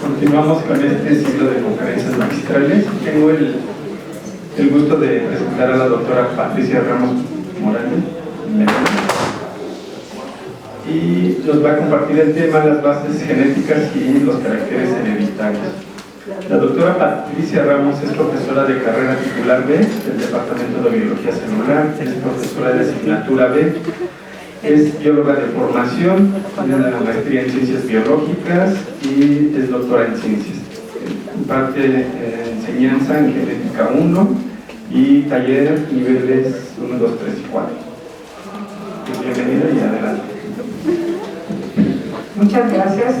Continuamos con este ciclo de conferencias magistrales. Tengo el gusto de presentar a la doctora Patricia Ramos Morales y nos va a compartir el tema las bases genéticas y los caracteres hereditarios. La doctora Patricia Ramos es profesora de carrera titular B del Departamento de Biología Celular, es profesora de asignatura B, es bióloga de formación, tiene una maestría en ciencias biológicas y es doctora en ciencias. Imparte enseñanza en genética 1 y taller niveles 1, 2, 3 y 4. Bienvenida y adelante. Muchas gracias.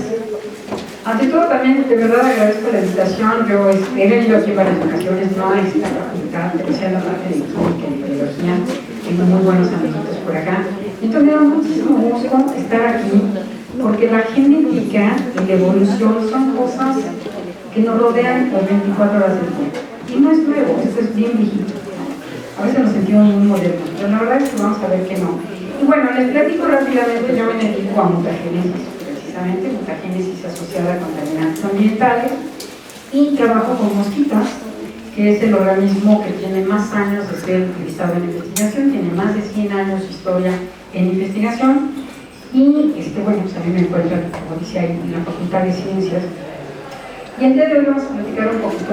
Ante todo, también de verdad agradezco la invitación. Yo he venido aquí varias ocasiones, no a esta facultad, pero sí a la parte de química y biología. Tengo muy buenos amiguitos por acá. Entonces me da muchísimo gusto estar aquí, porque la genética y la evolución son cosas que nos rodean las 24 horas del día. Y no es nuevo, esto es bien viejito. A veces nos sentimos muy modernos, pero la verdad es que vamos a ver que no. Y bueno, les platico rápidamente, yo me dedico a mutagénesis, precisamente, mutagénesis asociada a contaminantes ambientales, y trabajo con mosquitas, que es el organismo que tiene más años de ser utilizado en investigación, tiene más de 100 años de historia en investigación, y bueno, pues a mí me encuentran, como dice ahí, en la Facultad de Ciencias. Y el día de hoy vamos a platicar un poquito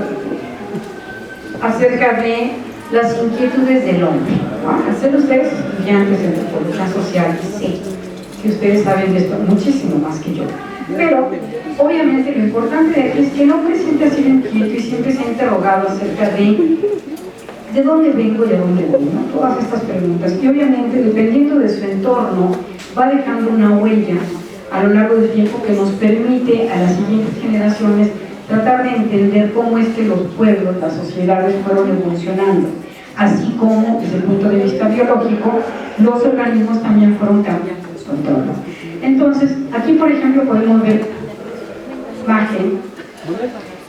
acerca de las inquietudes del hombre. Al ser ustedes estudiantes de antropología social, sé que ustedes saben de esto muchísimo más que yo. Pero, obviamente, lo importante de aquí es que el hombre siempre ha sido inquieto y siempre se ha interrogado acerca de dónde vengo y a dónde voy, ¿no? Todas estas preguntas. Y obviamente, dependiendo de su entorno, va dejando una huella a lo largo del tiempo que nos permite a las siguientes generaciones tratar de entender cómo es que los pueblos, las sociedades fueron evolucionando, así como desde el punto de vista biológico los organismos también fueron cambiando su entorno. Entonces, aquí por ejemplo podemos ver una imagen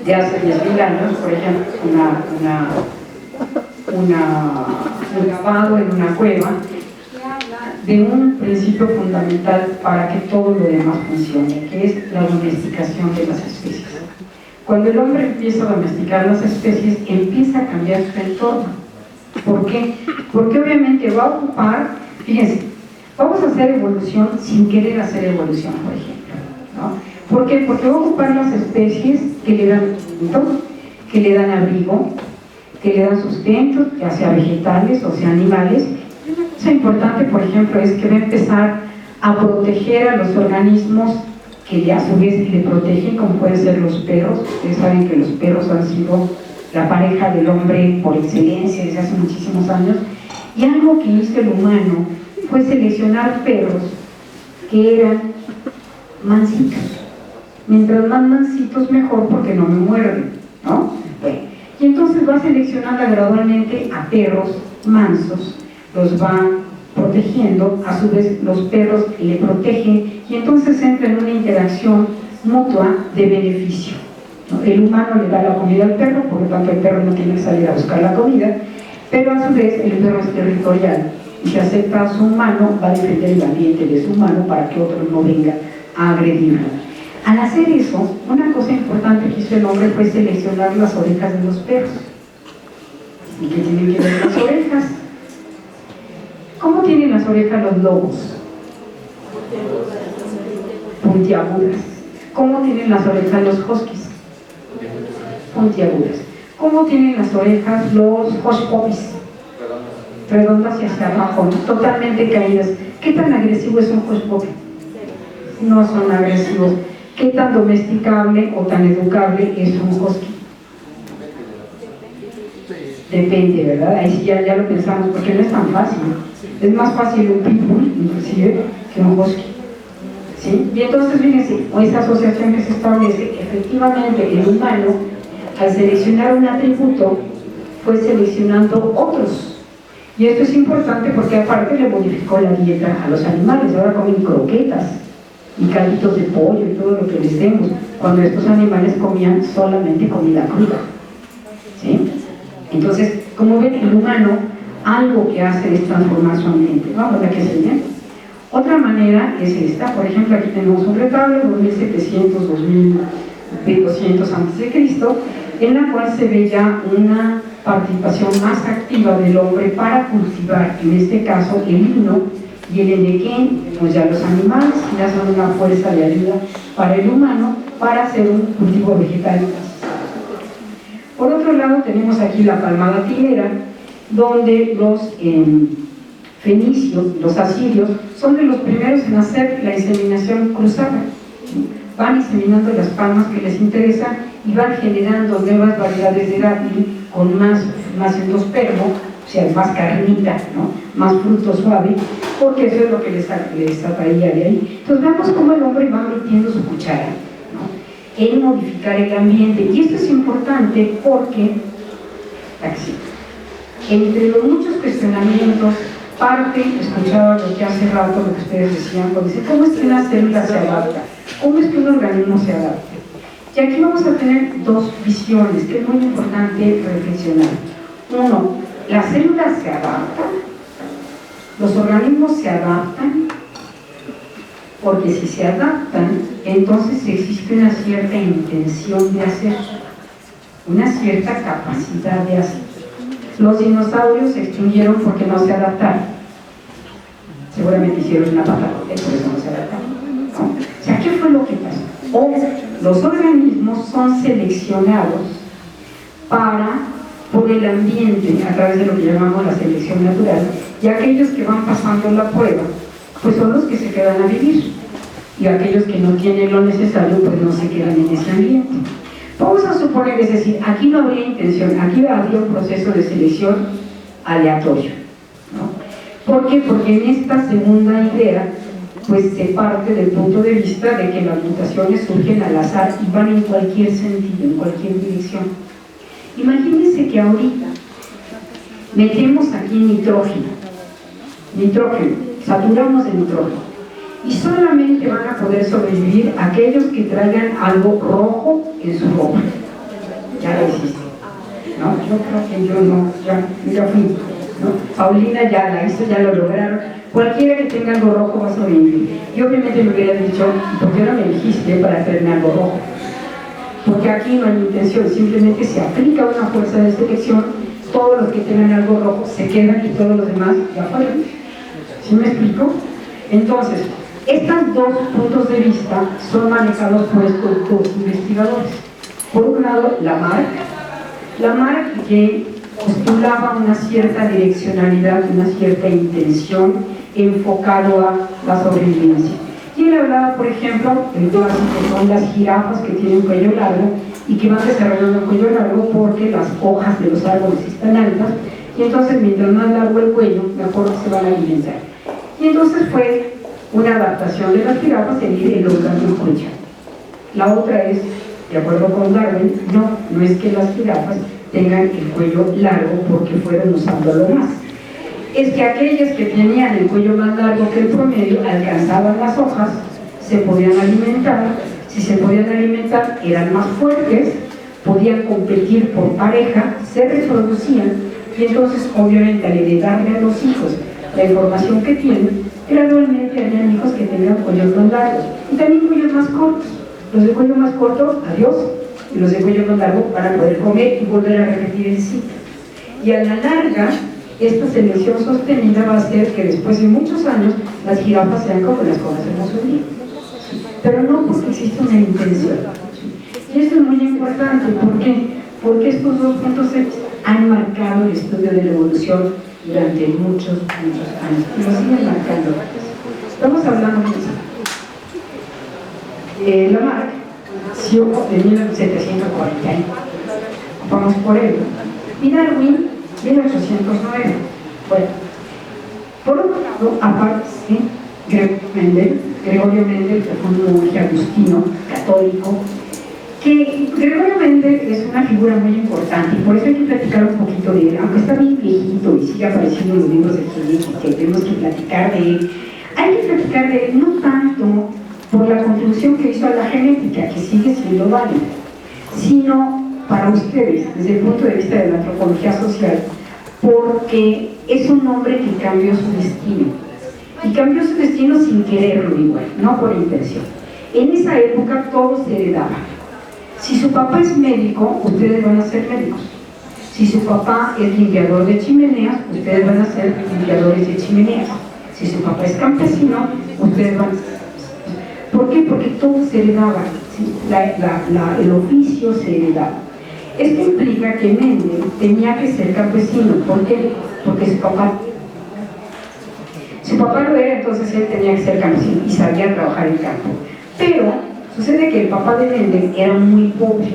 de hace 10.000 años, por ejemplo, un grabado en una cueva que habla de un principio fundamental para que todo lo demás funcione, que es la domesticación de las especies. Cuando el hombre empieza a domesticar las especies, empieza a cambiar su entorno. ¿Por qué? Porque obviamente va a ocupar, fíjense, vamos a hacer evolución sin querer hacer evolución, por ejemplo, ¿no? ¿Por qué? Porque va a ocupar las especies que le dan alimento, que le dan abrigo, que le dan sustento, ya sea vegetales o sea animales. Y una cosa importante, por ejemplo, es que va a empezar a proteger a los organismos que a su vez le protegen, como pueden ser los perros. Ustedes saben que los perros han sido la pareja del hombre por excelencia desde hace muchísimos años, y algo que hizo el humano fue seleccionar perros que eran mansitos. Mientras más mansitos mejor, porque no me muerden, ¿no? Bueno, y entonces va seleccionando gradualmente a perros mansos, los va protegiendo, a su vez los perros le protegen, y entonces entra en una interacción mutua de beneficio, ¿no? El humano le da la comida al perro, por lo tanto el perro no tiene que salir a buscar la comida, pero a su vez el perro es territorial, y si acepta a su humano, va a defender el ambiente de su humano para que otro no venga a agredirlo. Al hacer eso, una cosa importante que hizo el hombre fue seleccionar las orejas de los perros. ¿Y qué tienen que ver las orejas? ¿Cómo tienen las orejas los lobos? Puntiagudas. ¿Cómo tienen las orejas los huskies? Puntiagudas. ¿Cómo tienen las orejas los hush puppies? Redondas y hacia abajo, ¿no? Totalmente caídas. ¿Qué tan agresivo es un hush puppy? No son agresivos. ¿Qué tan domesticable o tan educable es un husky? Depende, ¿verdad? Ahí sí ya lo pensamos, porque no es tan fácil. Es más fácil un pitbull, inclusive, que un husky, ¿sí? Y entonces, fíjense, esa asociación que se establece, efectivamente, el humano, al seleccionar un atributo, fue seleccionando otros. Y esto es importante porque aparte le modificó la dieta a los animales. Ahora comen croquetas y calditos de pollo y todo lo que les demos, cuando estos animales comían solamente comida cruda, ¿sí? Entonces, como ven, el humano algo que hace es transformar su ambiente. Vamos a que sigue. Otra manera es esta. Por ejemplo, aquí tenemos un retablo de 2700, 2000 de 200 a.C., en la cual se ve ya una participación más activa del hombre para cultivar, en este caso, el lino y el enequén, pues ya los animales, que ya son una fuerza de ayuda para el humano para hacer un cultivo vegetal. Por otro lado, tenemos aquí la palma datilera, donde los fenicios, los asirios, son de los primeros en hacer la inseminación cruzada. Van inseminando las palmas que les interesan y van generando nuevas variedades de dátil con más endospermo, o sea, más carnita, ¿no? Más fruto suave, porque eso es lo que les atraía de ahí. Entonces vemos cómo el hombre va metiendo su cuchara, ¿no?, en modificar el ambiente. Y esto es importante porque, entre los muchos cuestionamientos, parte, escuchaba lo que hace rato, lo que ustedes decían, cuando dicen, ¿cómo es que una célula se adapta? ¿Cómo es que un organismo se adapta? Y aquí vamos a tener dos visiones que es muy importante reflexionar. Uno, las células se adaptan, los organismos se adaptan, porque si se adaptan, entonces existe una cierta intención de hacer, una cierta capacidad de hacer. Los dinosaurios se extinguieron porque no se adaptaron. Seguramente hicieron una patada, por eso no se adaptaron, ¿no? O sea, ¿qué fue lo que pasó? O los organismos son seleccionados por el ambiente a través de lo que llamamos la selección natural, y aquellos que van pasando la prueba, pues son los que se quedan a vivir, y aquellos que no tienen lo necesario, pues no se quedan en ese ambiente. Vamos a suponer, es decir, aquí no habría intención, aquí habría un proceso de selección aleatorio, ¿no? ¿Por qué? Porque en esta segunda idea, pues se parte del punto de vista de que las mutaciones surgen al azar y van en cualquier sentido, en cualquier dirección. Imagínense que ahorita metemos aquí nitrógeno, saturamos de nitrógeno, y solamente van a poder sobrevivir aquellos que traigan algo rojo en su ropa. Ya lo hiciste, ¿no? Yo creo que yo no, ya fui, ¿no? Paulina ya la hizo, ya lo lograron. Cualquiera que tenga algo rojo va a sobrevivir. Y obviamente me hubieran dicho, ¿por qué no me dijiste para traerme algo rojo? Porque aquí no hay intención, simplemente se aplica una fuerza de selección, todos los que tengan algo rojo se quedan y todos los demás ya fueron. ¿Sí me explico? Entonces, estos dos puntos de vista son manejados por estos dos investigadores. Por un lado, Lamarck, que postulaba una cierta direccionalidad, una cierta intención enfocado a la sobrevivencia. Y él hablaba, por ejemplo, el clásico son las jirafas que tienen cuello largo y que van desarrollando cuello largo porque las hojas de los árboles están altas, y entonces mientras más largo el cuello, mejor se van a alimentar. Y entonces fue una adaptación de las jirafas en ir elongando el cuello. La otra es, de acuerdo con Darwin, no es que las jirafas tengan el cuello largo porque fueron usándolo más. Es que aquellas que tenían el cuello más largo que el promedio alcanzaban las hojas, se podían alimentar, si se podían alimentar eran más fuertes, podían competir por pareja, se reproducían, y entonces obviamente al heredarle a los hijos la información que tienen, gradualmente harían hijos que tengan cuellos más largos y también cuellos más cortos. Los de cuello más corto, adiós, y los de cuello más largo van a poder comer y volver a repetir el ciclo. Y a la larga, esta selección sostenida va a hacer que después de muchos años las jirafas sean como las conocemos hoy día. Pero no porque existe una intención. Y esto es muy importante, ¿por qué? Porque estos dos puntos han marcado el estudio de la evolución durante muchos años y lo siguen marcando. Estamos hablando de eso. Lamarck nació en 1741, vamos por él, y Darwin 1809. Bueno, por otro lado, aparte, Gregorio Mendel, que fue un monje agustino católico, que Gregorio Mendel es una figura muy importante y por eso hay que platicar un poquito de él, aunque está bien viejito y sigue apareciendo en los libros de genética, tenemos que platicar de él. Hay que platicar de él no tanto por la contribución que hizo a la genética, que sigue siendo válida, sino para ustedes, desde el punto de vista de la antropología social, porque es un hombre que cambió su destino, y cambió su destino sin quererlo igual, no por intención. En esa época todo se heredaba. su papá es médico, ustedes van a ser médicos. Si su papá es limpiador de chimeneas, ustedes van a ser limpiadores de chimeneas. Si su papá es campesino, ustedes van a ser. ¿Por qué? Porque todo se heredaba, ¿sí? El oficio se heredaba. Esto implica que Mendel tenía que ser campesino. ¿Por qué? Porque su papá lo era, entonces él tenía que ser campesino y sabía trabajar en campo. Pero sucede que el papá de Mendel era muy pobre.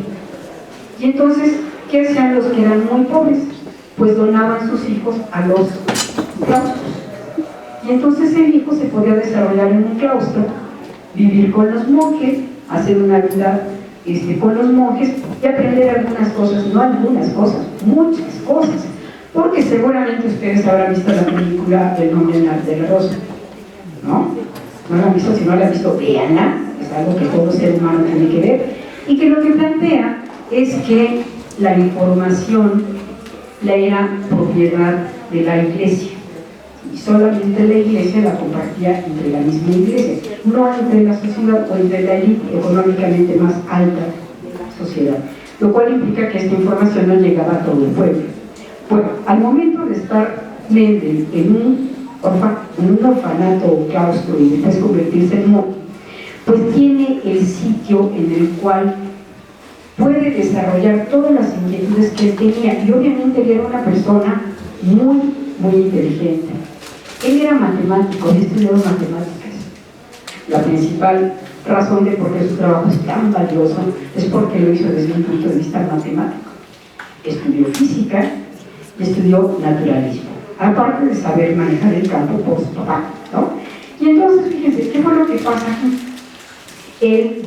Y entonces, ¿qué hacían los que eran muy pobres? Pues donaban sus hijos a los claustros. Y entonces el hijo se podía desarrollar en un claustro, vivir con los monjes, hacer una vida con los monjes y aprender algunas cosas, no algunas cosas, muchas cosas. Porque seguramente ustedes habrán visto la película del nombre de la rosa, ¿no? No la han visto, si no la han visto, véanla, es algo que todo ser humano tiene que ver, y que lo que plantea es que la información la era propiedad de la iglesia, y solamente la iglesia la compartía entre la misma iglesia, no entre la sociedad o entre la élite económicamente más alta de la sociedad, lo cual implica que esta información no llegaba a todo el pueblo. Bueno, al momento de estar Mendel en un orfanato o claustro y después convertirse en monje, pues tiene el sitio en el cual puede desarrollar todas las inquietudes que él tenía, y obviamente él era una persona muy inteligente. Él era matemático, él estudió matemáticas. La principal razón de por qué su trabajo es tan valioso es porque lo hizo desde un punto de vista matemático. Estudió física y estudió naturalismo, aparte de saber manejar el campo por su papá, ¿no? Y entonces, fíjense, ¿qué fue lo que pasa aquí? Él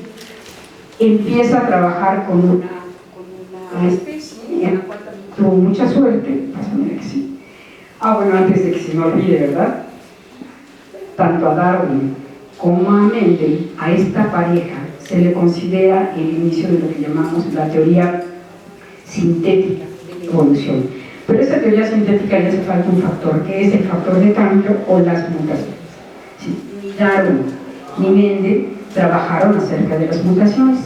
empieza a trabajar con una especie en la cual tuvo mucha suerte, pásame que sí. Bueno, antes de que se me olvide, ¿verdad? Tanto a Darwin como a Mendel, a esta pareja se le considera el inicio de lo que llamamos la teoría sintética de la evolución. Pero esa teoría sintética le hace falta un factor, que es el factor de cambio o las mutaciones. ¿Sí? Ni Darwin ni Mendel trabajaron acerca de las mutaciones.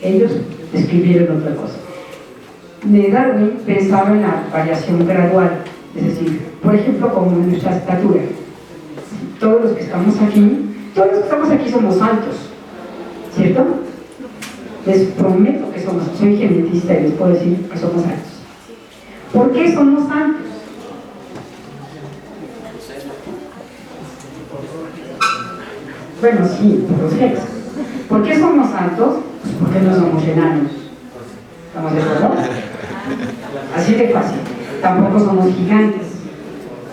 Ellos describieron otra cosa. Darwin pensaba en la variación gradual, es decir, por ejemplo, como en nuestra estatura. Todos los que estamos aquí somos altos, ¿cierto? Les prometo que somos, soy genetista y les puedo decir que somos altos. ¿Por qué somos altos? Bueno, sí, por los genes. ¿Por qué somos altos? Pues porque no somos enanos. ¿Estamos de acuerdo? Así de fácil. Tampoco somos gigantes.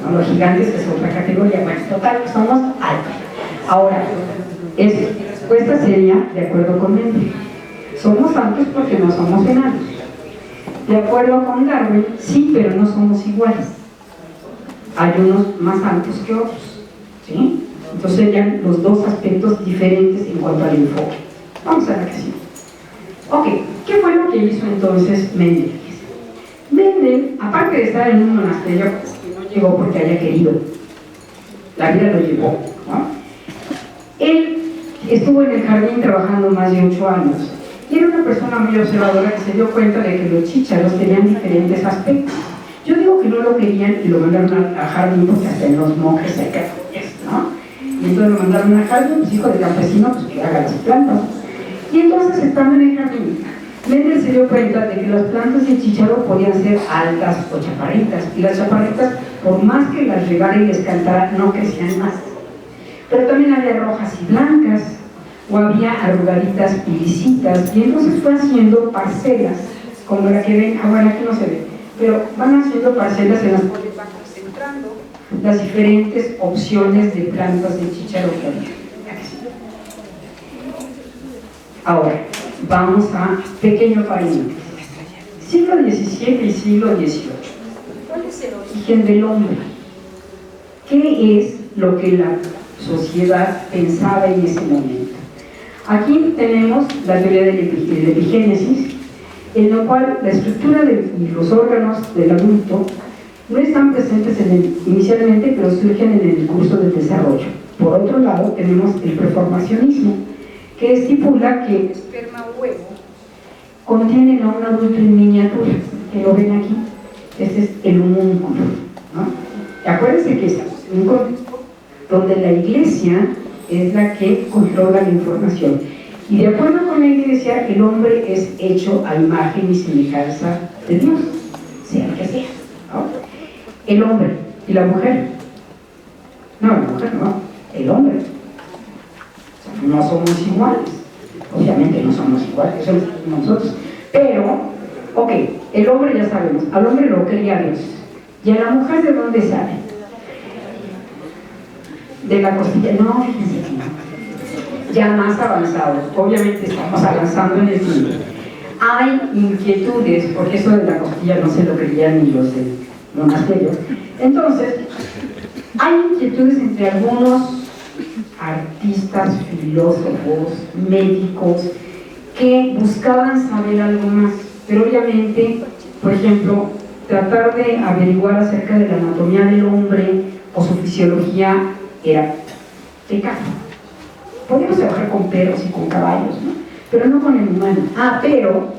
No, los gigantes es otra categoría. Bueno, total, somos altos. Ahora, mi respuesta sería, de acuerdo con Mendel, somos altos porque no somos enanos. De acuerdo con Darwin, sí, pero no somos iguales. Hay unos más altos que otros, ¿sí? Entonces serían los dos aspectos diferentes en cuanto al enfoque. Vamos a ver que sí. Ok, ¿qué fue lo que hizo entonces Mendel? Mendel, aparte de estar en un monasterio, pues, que no llegó porque haya querido, la vida lo llevó, ¿no? Él estuvo en el jardín trabajando más de 8 años. Y era una persona muy observadora que se dio cuenta de que los chícharos tenían diferentes aspectos. Yo digo que no lo querían y lo mandaron al jardín porque hasta en los monjes se quedan, ¿no? Y entonces lo mandaron al jardín, pues hijo de campesino, pues que haga las plantas. Y entonces, estando en el jardín, Mendel se dio cuenta de que las plantas de chícharo podían ser altas o chaparritas, y las chaparritas, por más que las regara y les cantara, no crecían más. Pero también había rojas y blancas, o había arrugaditas y lisitas, y entonces fue haciendo parcelas, como la que ven, bueno, aquí no se ve, pero van haciendo parcelas en las cuales van concentrando las diferentes opciones de plantas de chícharo que había. Ahora, vamos a pequeño paréntesis. Siglo XVII y siglo XVIII. ¿Cuál es el origen del hombre? ¿Qué es lo que la sociedad pensaba en ese momento? Aquí tenemos la teoría de la epigénesis, en la cual la estructura y los órganos del adulto no están presentes inicialmente, pero surgen en el curso del desarrollo. Por otro lado, tenemos el preformacionismo, que estipula que el esperma o huevo contienen a un adulto en miniatura, que lo ven aquí. Este es el homúnculo, ¿no? Acuérdense que estamos en un contexto donde la iglesia es la que controla la información. Y de acuerdo con la iglesia, el hombre es hecho a imagen y semejanza de Dios, sea el que sea, ¿no? El hombre y la mujer. No, la mujer no, el hombre. O sea, no somos iguales. Obviamente no somos iguales, eso lo sabemos nosotros. Pero, ok, el hombre ya sabemos, al hombre lo cría Dios. ¿Y a la mujer de dónde sale? De la costilla. No, fíjense que no. Ya más avanzados, obviamente estamos avanzando en el mundo. Hay inquietudes, porque eso de la costilla no se lo creían ni los monasterios. Entonces, hay inquietudes entre algunos artistas, filósofos, médicos, que buscaban saber algo más, pero obviamente, por ejemplo, tratar de averiguar acerca de la anatomía del hombre o su fisiología era pecado. Podemos trabajar con perros y con caballos, ¿no? Pero no con el humano. Pero,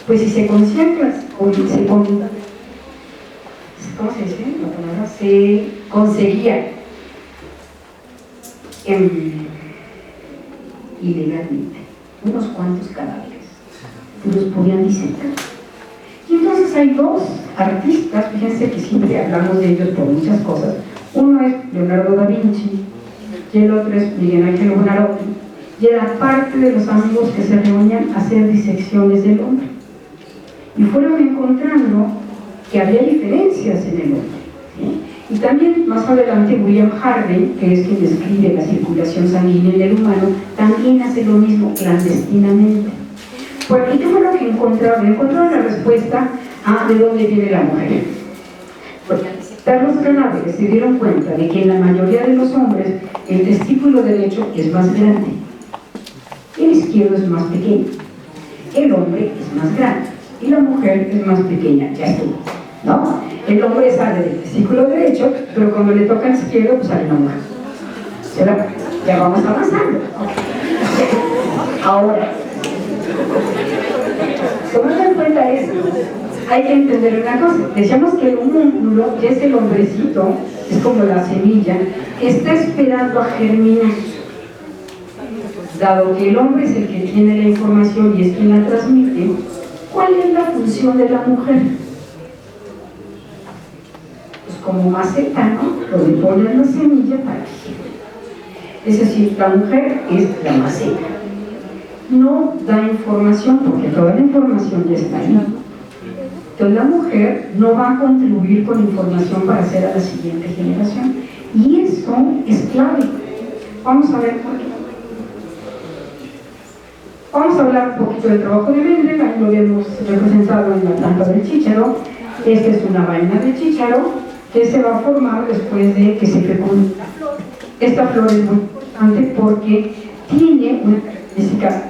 pues si se concentran, ¿cómo se dice? La palabra se conseguía ilegalmente unos cuantos cadáveres y los podían disecar. Y entonces hay dos artistas, fíjense que siempre hablamos de ellos por muchas cosas. Uno es Leonardo da Vinci y el otro es Miguel Ángel Buonarroti, y era parte de los amigos que se reunían a hacer disecciones del hombre y fueron encontrando que había diferencias en el hombre, ¿sí? Y también más adelante William Harvey, que es quien describe la circulación sanguínea en el humano, también hace lo mismo clandestinamente. Bueno, ¿y qué fue lo que encontraron? Encontraron la respuesta a de dónde viene la mujer. Porque al visitar los cadáveres se dieron cuenta de que en la mayoría de los hombres el testículo derecho es más grande, el izquierdo es más pequeño, el hombre es más grande y la mujer es más pequeña. Ya estuvo, ¿no? El hombre sale del testículo derecho, pero cuando le toca el izquierdo, pues sale la mujer. Ya vamos avanzando. Ahora, tomando en cuenta eso, hay que entender una cosa. Decíamos que el homúnculo, que es el hombrecito, es como la semilla, que está esperando a germinar. Dado que el hombre es el que tiene la información y es quien la transmite, ¿cuál es la función de la mujer? Pues como maceta, ¿no? Donde ponen la semilla para que... Es decir, la mujer es la maceta. No da información porque toda la información ya está ahí. Entonces la mujer no va a contribuir con información para hacer a la siguiente generación. Y eso es clave. Vamos a ver por qué. Vamos a hablar un poquito del trabajo de Mendel. Ahí lo vemos representado en la planta del chícharo. Esta es una vaina de chícharo que se va a formar después de que se fecunde la flor. Esta flor es muy importante porque tiene una característica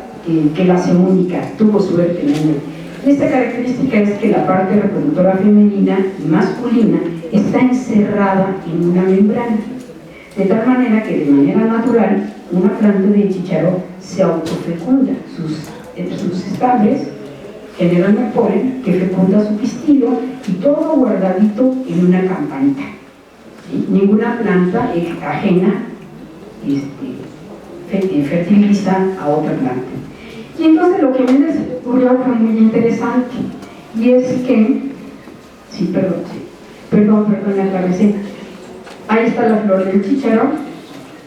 que la hace única. Tuvo suerte Mendel. Esta característica es que la parte reproductora femenina y masculina está encerrada en una membrana, de tal manera que de manera natural una planta de chícharo se autofecunda. Sus estambres generan el polen que fecunda su pistilo y todo guardadito en una campanita, ¿sí? Ninguna planta ajena fertiliza a otra planta. Y entonces lo que Mendel se le ocurrió fue muy interesante, y es que, perdón, me atravesé. Ahí está la flor del chícharo,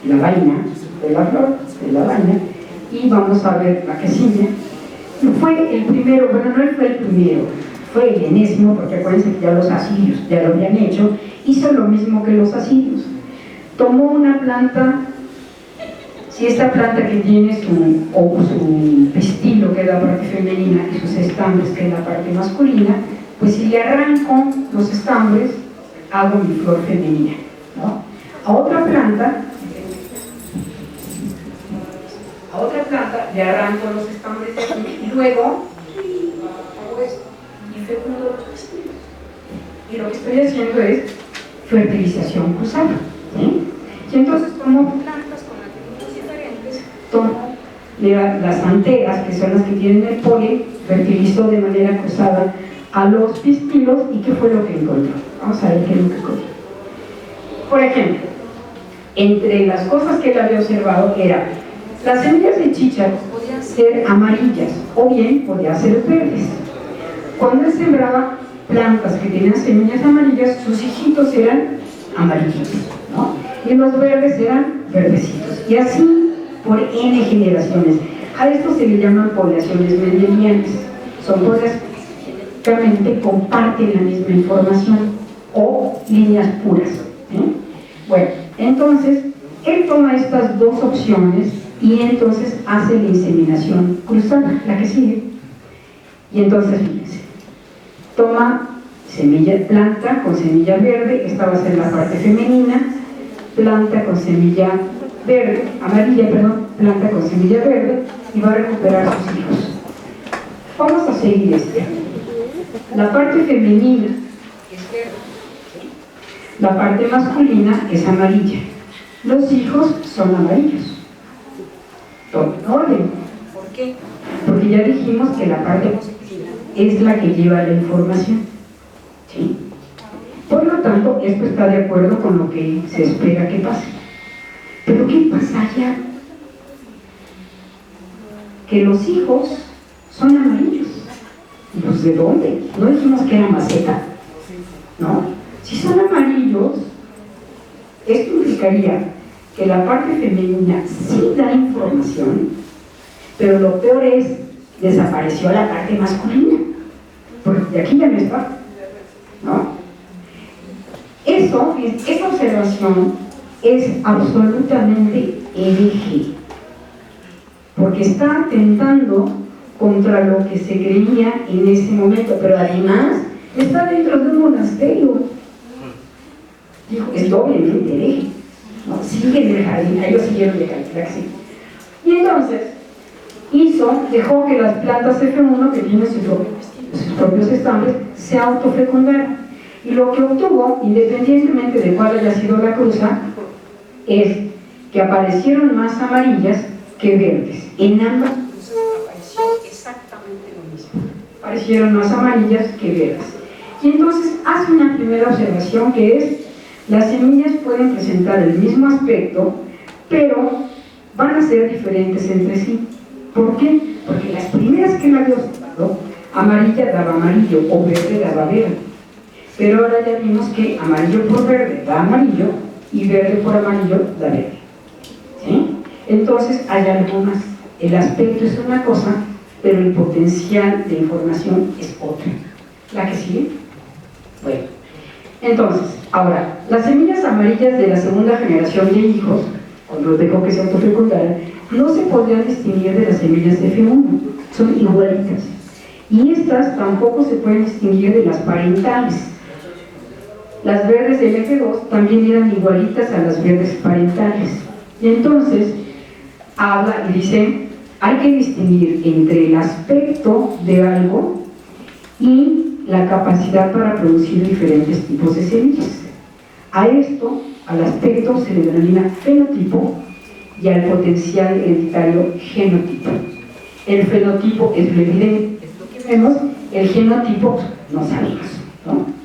la vaina de la flor, de la vaina, y vamos a ver la que sigue. Fue el primero, bueno, no fue el primero, fue el enésimo, porque acuérdense que ya los asirios ya lo habían hecho, hizo lo mismo que los asirios. Tomó una planta, si esta planta que tiene su pistilo, que es la parte femenina, y sus estambres, que es la parte masculina, pues si le arranco los estambres, hago mi flor femenina, ¿no? A otra planta le arranco los estambres de aquí y luego hago esto y fecundo los pistilos. Y lo que estoy haciendo es fertilización cruzada, ¿sí? Y entonces tomo plantas con atributos diferentes, tomo las anteras, que son las que tienen el polen, fertilizó de manera cruzada a los pistilos. ¿Y qué fue lo que encontró? Vamos a ver qué es lo que encontró. Por ejemplo, entre las cosas que él había observado era las semillas de chícharo podían ser amarillas o bien podían ser verdes. Cuando él sembraba plantas que tenían semillas amarillas, sus hijitos eran amarillitos, ¿no? Y los verdes eran verdecitos. Y así por N generaciones. A esto se le llaman poblaciones mendelianas. Son poblaciones que genéticamente comparten la misma información o líneas puras. Bueno, entonces él toma estas dos opciones y entonces hace la inseminación cruzada, la que sigue. Y entonces fíjense, toma planta con semilla verde, esta va a ser la parte femenina, planta con semilla verde, amarilla, perdón, planta con semilla verde, y va a recuperar sus hijos. Vamos a seguir este. La parte femenina es verde, la parte masculina es amarilla. Los hijos son amarillos. Todo en orden. ¿Por qué? Porque ya dijimos que la parte masculina es la que lleva la información. ¿Sí? Por lo tanto, esto está de acuerdo con lo que se espera que pase. Pero ¿qué pasa allá? Que los hijos son amarillos. ¿Y los de dónde? ¿No dijimos que era maceta? ¿No? Si son amarillos, esto implicaría que la parte femenina sí da información, pero lo peor es, desapareció la parte masculina, porque de aquí ya no está, ¿no? Esa observación es absolutamente hereje, porque está atentando contra lo que se creía en ese momento, pero además está dentro de un monasterio. Dijo, es doblemente hereje, ¿no? Siguen el jardín, ellos siguieron el jardín. Y entonces dejó que las plantas F1 que tienen sus propios estambres se autofecundaran. Y lo que obtuvo, independientemente de cuál haya sido la cruza, es que aparecieron más amarillas que verdes. En ambas cruzas apareció exactamente lo mismo. Aparecieron más amarillas que verdes. Y entonces hace una primera observación que es: las semillas pueden presentar el mismo aspecto, pero van a ser diferentes entre sí. ¿Por qué? Porque las primeras que él había observado, amarilla daba amarillo o verde daba verde. Pero ahora ya vimos que amarillo por verde da amarillo y verde por amarillo da verde. ¿Sí? Entonces hay algo más. El aspecto es una cosa, pero el potencial de información es otra. ¿La que sigue? Bueno, entonces, ahora, las semillas amarillas de la segunda generación de hijos, cuando dejó que se autofecundaran, no se podrían distinguir de las semillas de F1, son igualitas. Y estas tampoco se pueden distinguir de las parentales. Las verdes del F2 también eran igualitas a las verdes parentales. Y entonces, habla y dice, hay que distinguir entre el aspecto de algo y la capacidad para producir diferentes tipos de semillas. A esto, al aspecto, se le denomina fenotipo y al potencial hereditario genotipo. El fenotipo es lo evidente, es lo que vemos, el genotipo no sabemos, ¿no?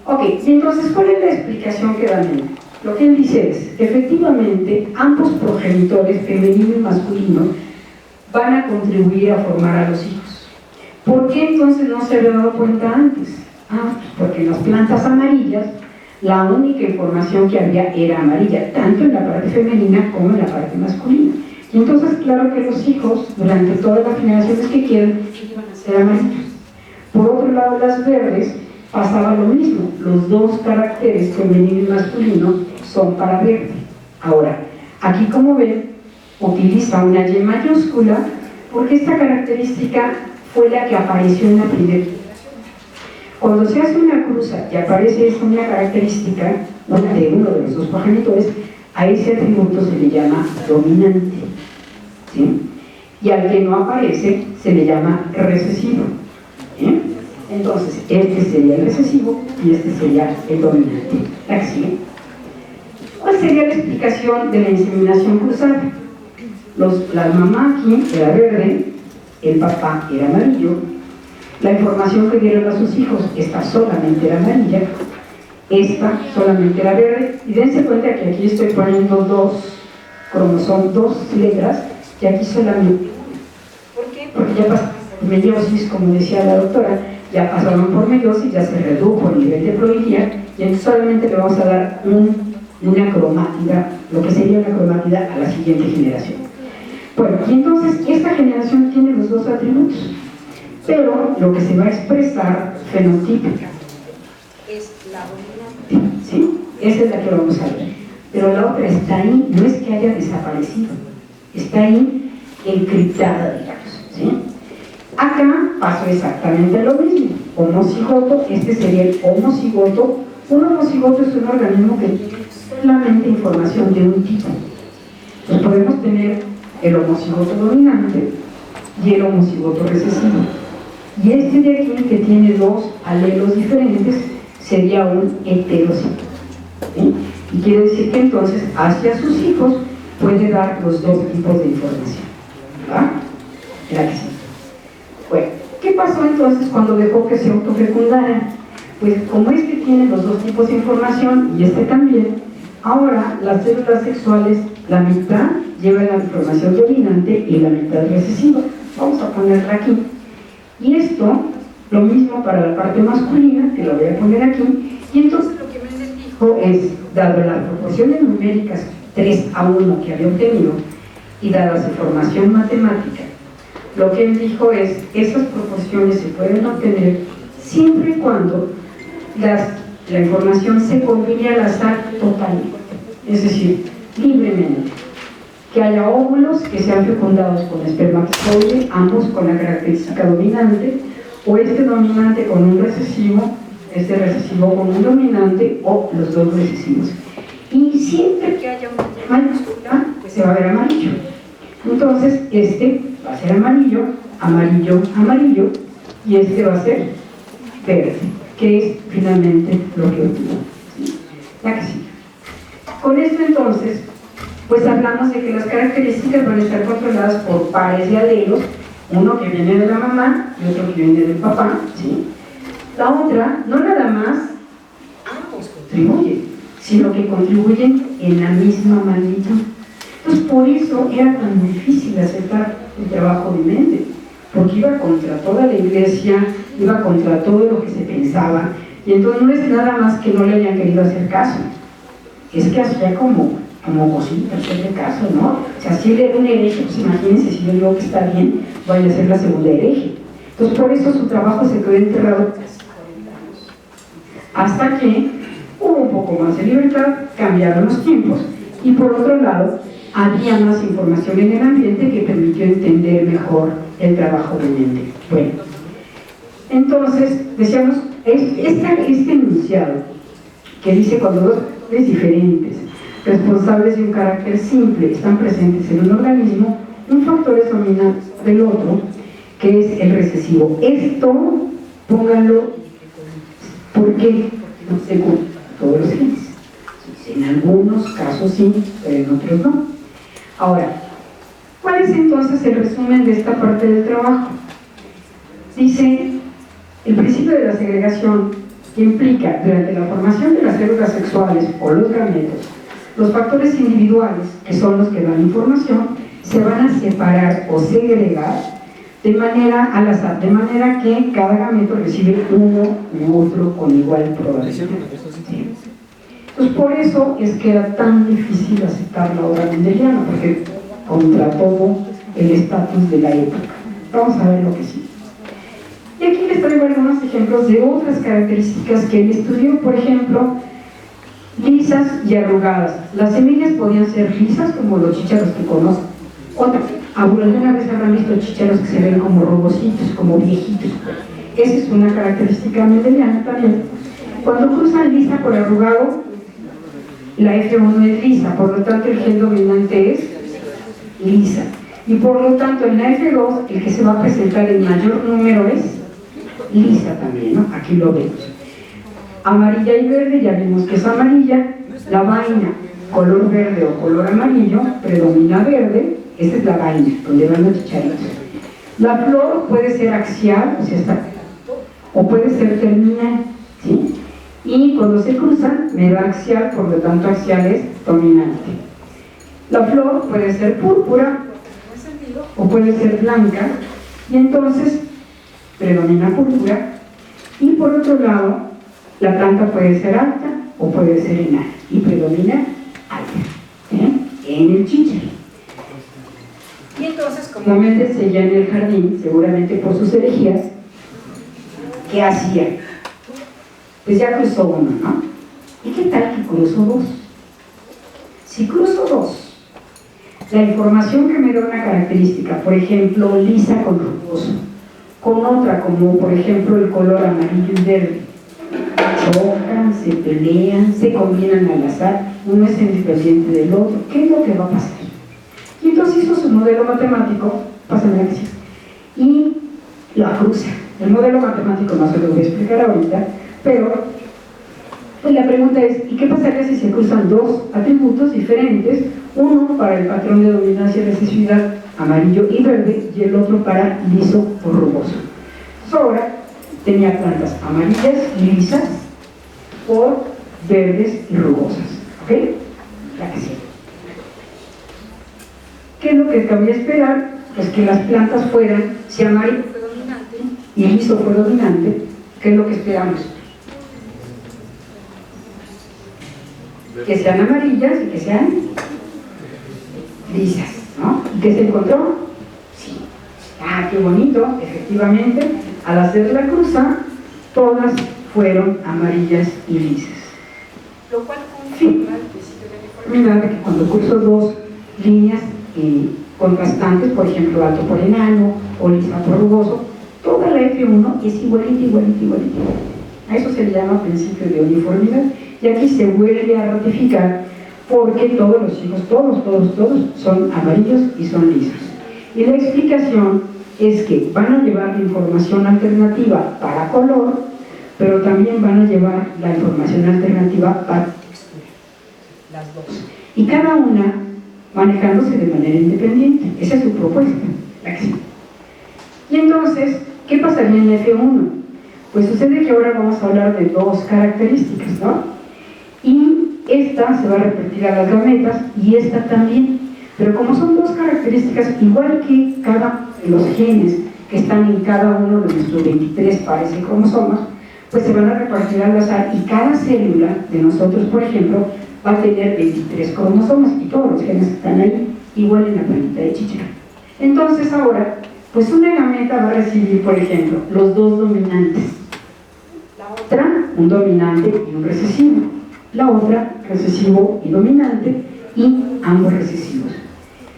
Ok, entonces, ¿cuál es la explicación que dan él? Lo que él dice es, efectivamente, ambos progenitores, femenino y masculino, van a contribuir a formar a los hijos. ¿Por qué entonces no se había dado cuenta antes? Porque en las plantas amarillas, la única información que había era amarilla, tanto en la parte femenina como en la parte masculina. Y entonces, claro que los hijos, durante todas las generaciones que quieran, iban a ser amarillos. Por otro lado, las verdes, pasaba lo mismo. Los dos caracteres, femenino y masculino, son para verde. Ahora, aquí como ven, utiliza una Y mayúscula porque esta característica fue la que apareció en la primera generación. Cuando se hace una cruza y aparece una característica, una de uno de los dos progenitores, a ese atributo se le llama dominante, ¿sí? Y al que no aparece se le llama recesivo, ¿sí? Entonces, este sería el recesivo y este sería el dominante. ¿Sí? ¿Cuál sería la explicación de la inseminación cruzada? La mamá aquí era verde, el papá era amarillo, la información que dieron a sus hijos, esta solamente era amarilla, esta solamente era verde, y dense cuenta que aquí estoy poniendo dos cromosomas, dos letras, y aquí solamente. ¿Por qué? Porque ya pasaron por meiosis, como decía la doctora, ya pasaron por meiosis, ya se redujo el nivel de prología, y entonces solamente le vamos a dar una cromátida, lo que sería una cromátida a la siguiente generación. Bueno, y entonces esta generación tiene los dos atributos, pero lo que se va a expresar fenotípica es la dominante, ¿sí? Esa es la que vamos a ver, pero la otra está ahí, no es que haya desaparecido, está ahí encriptada, digamos, ¿sí? Acá pasó exactamente lo mismo, homocigoto, este sería el homocigoto. Un homocigoto es un organismo que tiene solamente información de un tipo. Entonces podemos tener el homocigoto dominante y el homocigoto recesivo. Y este de aquí, que tiene dos alelos diferentes, sería un heterocigoto, ¿sí? Y quiere decir que entonces hacia sus hijos puede dar los dos tipos de información, ¿verdad? Era que sí. Bueno, ¿qué pasó entonces cuando dejó que se autofecundaran? Pues como este tiene los dos tipos de información y este también, ahora las células sexuales, la mitad lleva la información dominante y la mitad recesiva. Vamos a ponerla aquí. Y esto, lo mismo para la parte masculina, que lo voy a poner aquí. Y entonces lo que Mendel dijo es, dado las proporciones numéricas 3:1 que había obtenido y dada su formación matemática, lo que él dijo es, esas proporciones se pueden obtener siempre y cuando la información se combine al azar totalmente, es decir, libremente, que haya óvulos que sean fecundados con espermatozoide, ambos con la característica dominante, o este dominante con un recesivo, este recesivo con un dominante, o los dos recesivos. Y siempre que haya una mayúscula, pues se va a ver amarillo. Entonces, este va a ser amarillo, amarillo, amarillo, y este va a ser verde, que es finalmente lo que obtuvo. ¿Sí? La que sigue. Con esto entonces, pues hablamos de que las características van a estar controladas por pares de alelos, uno que viene de la mamá y otro que viene del papá, ¿sí? La otra, no nada más ambos contribuyen, sino que contribuyen en la misma magnitud. Entonces, por eso era tan difícil aceptar el trabajo de Mendel, porque iba contra toda la iglesia, iba contra todo lo que se pensaba, y entonces no es nada más que no le hayan querido hacer caso, es que hacía como cosita, hacerle caso, ¿no? O sea, si él era un hereje, pues imagínense, si yo digo que está bien, voy a ser la segunda hereje. Entonces, por eso su trabajo se quedó enterrado casi 40 años. Hasta que hubo un poco más de libertad, cambiaron los tiempos, y por otro lado, había más información en el ambiente que permitió entender mejor el trabajo de Mendel. Bueno, entonces, decíamos, este enunciado que dice cuando dos factores diferentes, responsables de un carácter simple, están presentes en un organismo, un factor es dominante del otro, que es el recesivo. Esto, pónganlo, porque no se cumplen todos los genes. En algunos casos sí, pero en otros no. Ahora, ¿cuál es entonces el resumen de esta parte del trabajo? Dice, el principio de la segregación, que implica durante la formación de las células sexuales o los gametos, los factores individuales, que son los que dan información, se van a separar o segregar de manera al azar, de manera que cada gameto recibe uno u otro con igual probabilidad. ¿Sí? Entonces, por eso es que era tan difícil aceptar la obra mendeliana, porque contra todo el estatus de la época. Vamos a ver lo que sí. Y aquí les traigo algunos ejemplos de otras características que él estudió. Por ejemplo, lisas y arrugadas. Las semillas podían ser lisas, como los chícharos que conocen. Alguna vez habrán visto chícharos que se ven como rugositos, como viejitos. Esa es una característica mendeliana también. Cuando cruzan lisa por arrugado, la F1 es lisa, por lo tanto el gen dominante es lisa. Y por lo tanto en la F2 el que se va a presentar en mayor número es lisa también, ¿no? Aquí lo vemos. Amarilla y verde, ya vimos que es amarilla. La vaina, color verde o color amarillo, predomina verde. Esta es la vaina, donde van los chicharitos. La flor puede ser axial, o sea, está, o puede ser terminal, ¿sí? Y cuando se cruzan, me da axial, por lo tanto axial es dominante. La flor puede ser púrpura, o puede ser blanca, y entonces predomina púrpura. Y por otro lado, la planta puede ser alta o puede ser enana, y predomina alta, en el chícharo. Y entonces, como Méndez seguía en el jardín, seguramente por sus herejías, ¿qué hacía? Pues ya cruzó uno, ¿no? ¿Y qué tal que cruzó dos? Si cruzo dos, la información que me da una característica, por ejemplo, lisa con rugoso, con otra como por ejemplo el color amarillo y verde, chocan, se pelean, se combinan al azar, uno es independiente del otro, ¿qué es lo que va a pasar? Y entonces hizo su modelo matemático, pásame la crisis, y la cruza. El modelo matemático no se lo voy a explicar ahorita, pero pues la pregunta es, ¿y qué pasaría si se cruzan dos atributos diferentes? Uno para el patrón de dominancia y recesividad, amarillo y verde, y el otro para liso o rugoso. Ahora tenía plantas amarillas y lisas o verdes y rugosas, ¿ok? La que sigue. ¿Qué es lo que cabía esperar? Pues que las plantas fueran, si amarillo fue dominante y liso fue dominante, ¿qué es lo que esperamos? Que sean amarillas y que sean lisas, ¿no? ¿Y qué se encontró? Sí. Ah, qué bonito, efectivamente, al hacer la cruza, todas fueron amarillas y lisas. Lo cual confirma el principio de uniformidad de que cuando cruzo dos líneas contrastantes, por ejemplo, alto por enano o lisa por rugoso, toda la F1 es igualita. A eso se le llama principio de uniformidad. Y aquí se vuelve a ratificar porque todos los hijos, todos son amarillos y son lisos. Y la explicación es que van a llevar la información alternativa para color, pero también van a llevar la información alternativa para textura, las dos. Y cada una manejándose de manera independiente. Esa es su propuesta, la que sí. Y entonces, ¿qué pasaría en F1? Pues sucede que ahora vamos a hablar de dos características, ¿no? Y esta se va a repetir a las gametas y esta también, pero como son dos características, igual que cada de los genes que están en cada uno de nuestros 23 pares de cromosomas, pues se van a repartir al azar y cada célula de nosotros, por ejemplo, va a tener 23 cromosomas y todos los genes que están ahí, igual en la plantita de chícharo. Entonces ahora, pues una gameta va a recibir, por ejemplo, los dos dominantes, la otra, un dominante y un recesivo, la otra, recesivo y dominante, y ambos recesivos.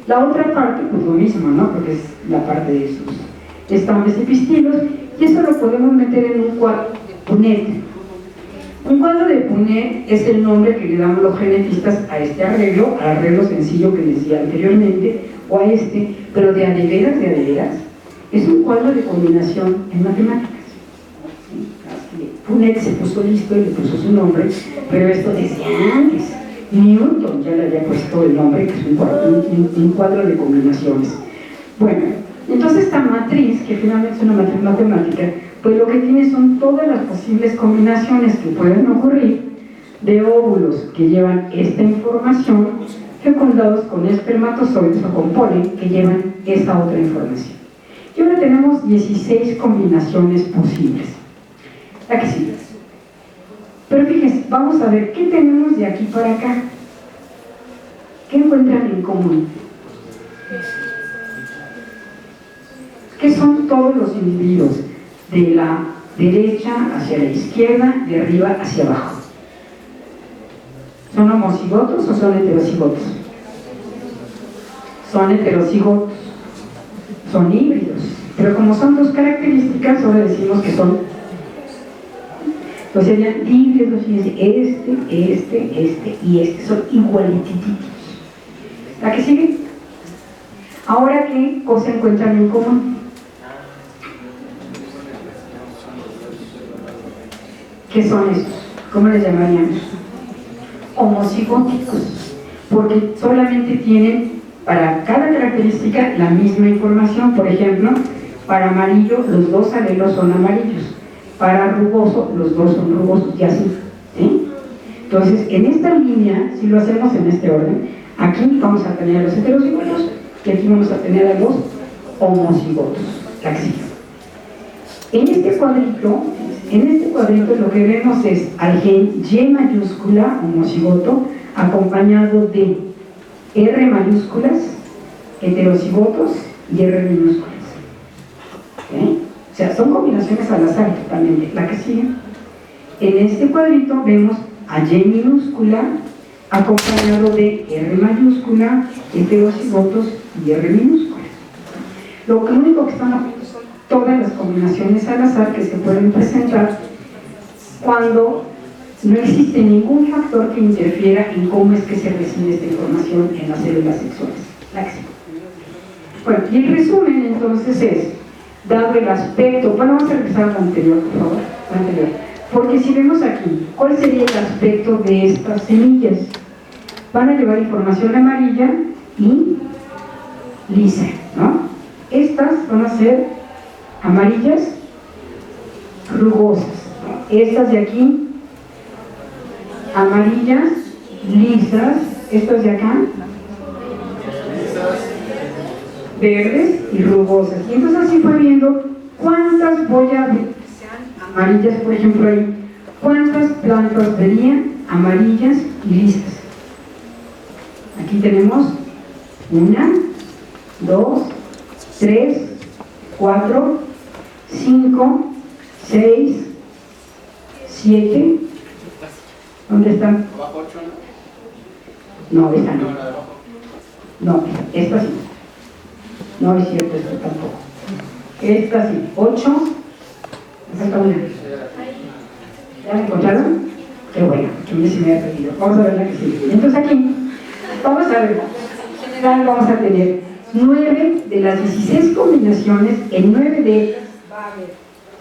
La otra parte, pues lo mismo, ¿no? Porque es la parte de sus estambres y pistilos, y eso lo podemos meter en un cuadro de Punnett. Un cuadro de Punnett es el nombre que le damos los genetistas a este arreglo, al arreglo sencillo que les decía anteriormente, o a este, pero de a de veras, es un cuadro de combinación en matemáticas. Punnett se puso listo y le puso su nombre, pero esto desde antes. Newton ya le había puesto el nombre, que es un cuadro de combinaciones. Bueno, entonces esta matriz, que finalmente es una matriz matemática, pues lo que tiene son todas las posibles combinaciones que pueden ocurrir de óvulos que llevan esta información, fecundados con espermatozoides o con polen que llevan esa otra información. Y ahora tenemos 16 combinaciones posibles. La que sigue. Pero fíjense, vamos a ver qué tenemos de aquí para acá. ¿Qué encuentran en común? ¿Qué son todos los individuos? De la derecha hacia la izquierda, de arriba hacia abajo. ¿Son homocigotos o son heterocigotos? Son heterocigotos. Son híbridos. Pero como son dos características, ahora decimos que son. Entonces serían híbridos, fíjense, este y este. Son igualitititos. ¿La que sigue? Ahora, ¿qué cosa encuentran en común? ¿Qué son estos? ¿Cómo les llamaríamos? Homocigóticos, porque solamente tienen para cada característica la misma información. Por ejemplo, para amarillo los dos alelos son amarillos, para rugoso los dos son rugosos, y así, ¿sí? Entonces, en esta línea, si lo hacemos en este orden, aquí vamos a tener a los heterocigotos y aquí vamos a tener a los homocigotos. En este cuadrito lo que vemos es al gen Y mayúscula, homocigoto, acompañado de R mayúsculas, heterocigotos, y R minúsculas. ¿Okay? O sea, son combinaciones al azar totalmente. La que sigue. En este cuadrito vemos a Y minúscula acompañado de R mayúscula, heterocigotos y R minúscula. Lo único que están haciendo son todas las combinaciones al azar que se pueden presentar cuando no existe ningún factor que interfiera en cómo es que se recibe esta información en las células sexuales. Bueno, y el resumen entonces es, dado el aspecto, bueno, vamos a regresar al anterior, por favor, anterior, porque si vemos aquí, ¿cuál sería el aspecto de estas semillas? Van a llevar información amarilla y lisa, ¿no? Estas van a ser amarillas rugosas, ¿no? Estas de aquí, amarillas lisas, estas de acá, verdes y rugosas. Y entonces así fue viendo cuántas voy a ver que sean amarillas, por ejemplo ahí, cuántas plantas verían amarillas y lisas. Aquí tenemos 1, 2, 3, 4, 5, 6, 7. ¿Dónde están? No, esta no. No, esta sí. No es cierto, esto tampoco. Esta sí. 8. Me falta una. ¿Ya la encontraron? Qué bueno, que me se me había perdido. Vamos a ver la que sigue. Entonces aquí, vamos a ver. En general vamos a tener 9 de las 16 combinaciones. En 9 de ellas va a haber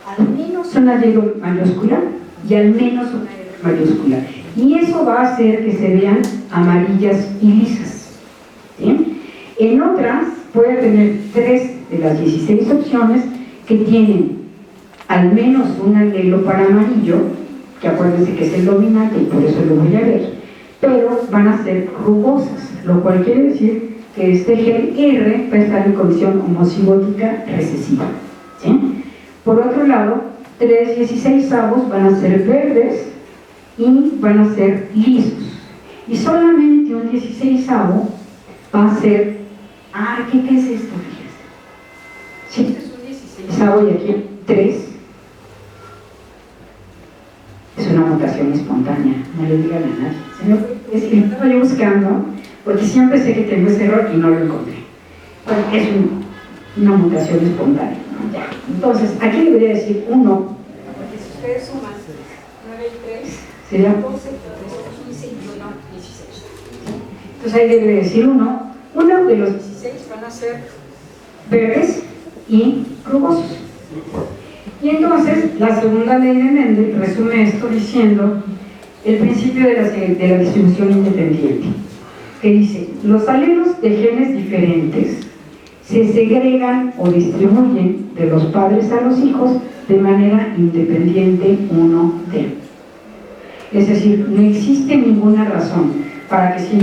al menos una Y mayúscula y al menos una R mayúscula. Y eso va a hacer que se vean amarillas y lisas. ¿Sí? En otras puede tener 3 de las 16 opciones que tienen al menos un alelo para amarillo, que acuérdense que es el dominante y por eso lo voy a ver, pero van a ser rugosas, lo cual quiere decir que este gen R va a estar en condición homocigótica recesiva. ¿Sí? Por otro lado, 3 16avos van a ser verdes y van a ser lisos, y solamente un 16avo va a ser, ¿qué es esto? Fíjense, si este es un 16avo y aquí 3, es una mutación espontánea, no le digan a nadie. Señor, es que estaba yo buscando, porque siempre sé que tengo ese error y no lo encontré. Bueno, es una mutación espontánea, ¿no? Ya. Entonces, aquí debería decir 1, porque si ustedes suman 9 y 3, sería 12, 13, 15 y 1, 16. Entonces ahí debe decir 1. Uno de los 16 van a ser verdes y rugosos. Y entonces la segunda ley de Mendel resume esto diciendo el principio de la distribución independiente, que dice: los alelos de genes diferentes se segregan o distribuyen de los padres a los hijos de manera independiente uno de. Es decir, no existe ninguna razón para que si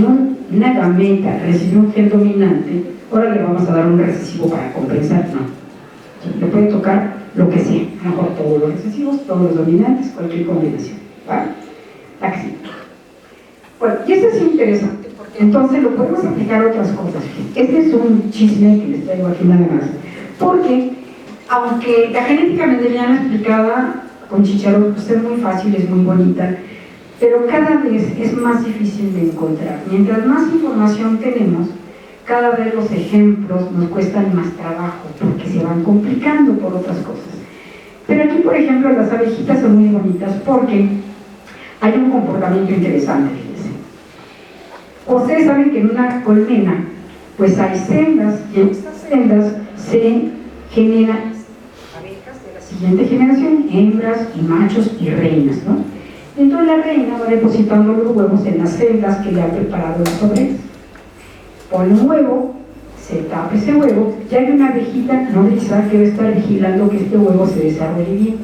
una gameta recibe un gen dominante, ahora le vamos a dar un recesivo para compensar. No, le puede tocar lo que sea, a lo mejor todos los recesivos, todos los dominantes, cualquier combinación, ¿vale? Así. Bueno, y esto es interesante porque entonces lo podemos aplicar a otras cosas. Este es un chisme que les traigo aquí nada más, porque aunque la genética mendeliana explicada con Chicharro pues es muy fácil, es muy bonita, pero cada vez es más difícil de encontrar. Mientras más información tenemos, cada vez los ejemplos nos cuestan más trabajo porque se van complicando por otras cosas. Pero aquí, por ejemplo, las abejitas son muy bonitas porque hay un comportamiento interesante, fíjense. Ustedes saben que en una colmena pues hay celdas, y en estas celdas se generan abejas de la siguiente generación, hembras y machos y reinas, ¿no? Entonces la reina va depositando los huevos en las celdas que le han preparado las obreras. pone un huevo, se tapa ese huevo, y hay una abejita nodriza que va a estar vigilando que este huevo se desarrolle bien.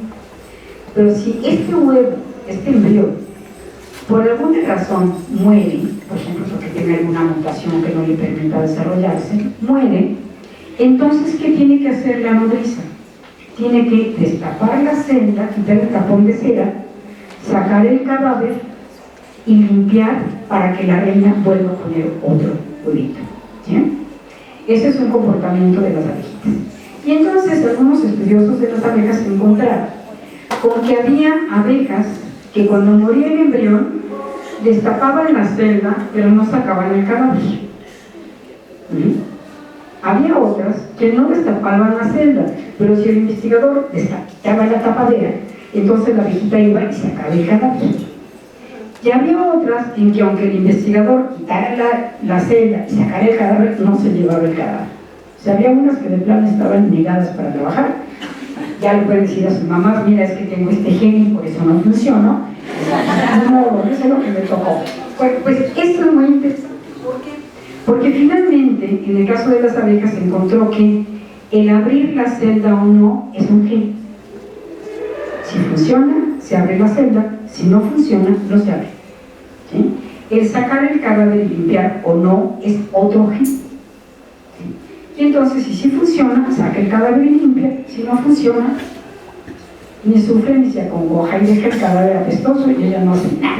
Pero si este huevo, este embrión, por alguna razón muere, por ejemplo, porque tiene alguna mutación que no le permita desarrollarse, muere, entonces, ¿qué tiene que hacer la nodriza? Tiene que destapar la celda, quitar el tapón de cera, sacar el cadáver y limpiar para que la reina vuelva a poner otro huevito. ¿Sí? Ese es un comportamiento de las abejitas. Y entonces algunos estudiosos de las abejas se encontraron con que había abejas que cuando moría el embrión destapaban la celda pero no sacaban el cadáver. Había otras que no destapaban la celda, pero si el investigador destapaba la tapadera, entonces la abejita iba y sacaba el cadáver. Y había otras en que aunque el investigador quitara la celda y sacara el cadáver, no se llevaba el cadáver. O sea, había unas que de plano estaban negadas para trabajar. Ya le pueden decir a su mamá, mira, es que tengo este gen y por eso no funciono. No, eso es lo que me tocó. Pues esto es muy interesante. ¿Por qué? Porque finalmente, en el caso de las abejas, se encontró que el abrir la celda o no es un gen. Si funciona, se abre la celda. Si no funciona, no se abre. ¿Sí? El sacar el cadáver y limpiar o no es otro gen. ¿Sí? Y entonces, si sí funciona, saca el cadáver y limpia. Si no funciona, ni sufre ni se acongoja y deja el cadáver apestoso y ella no hace nada.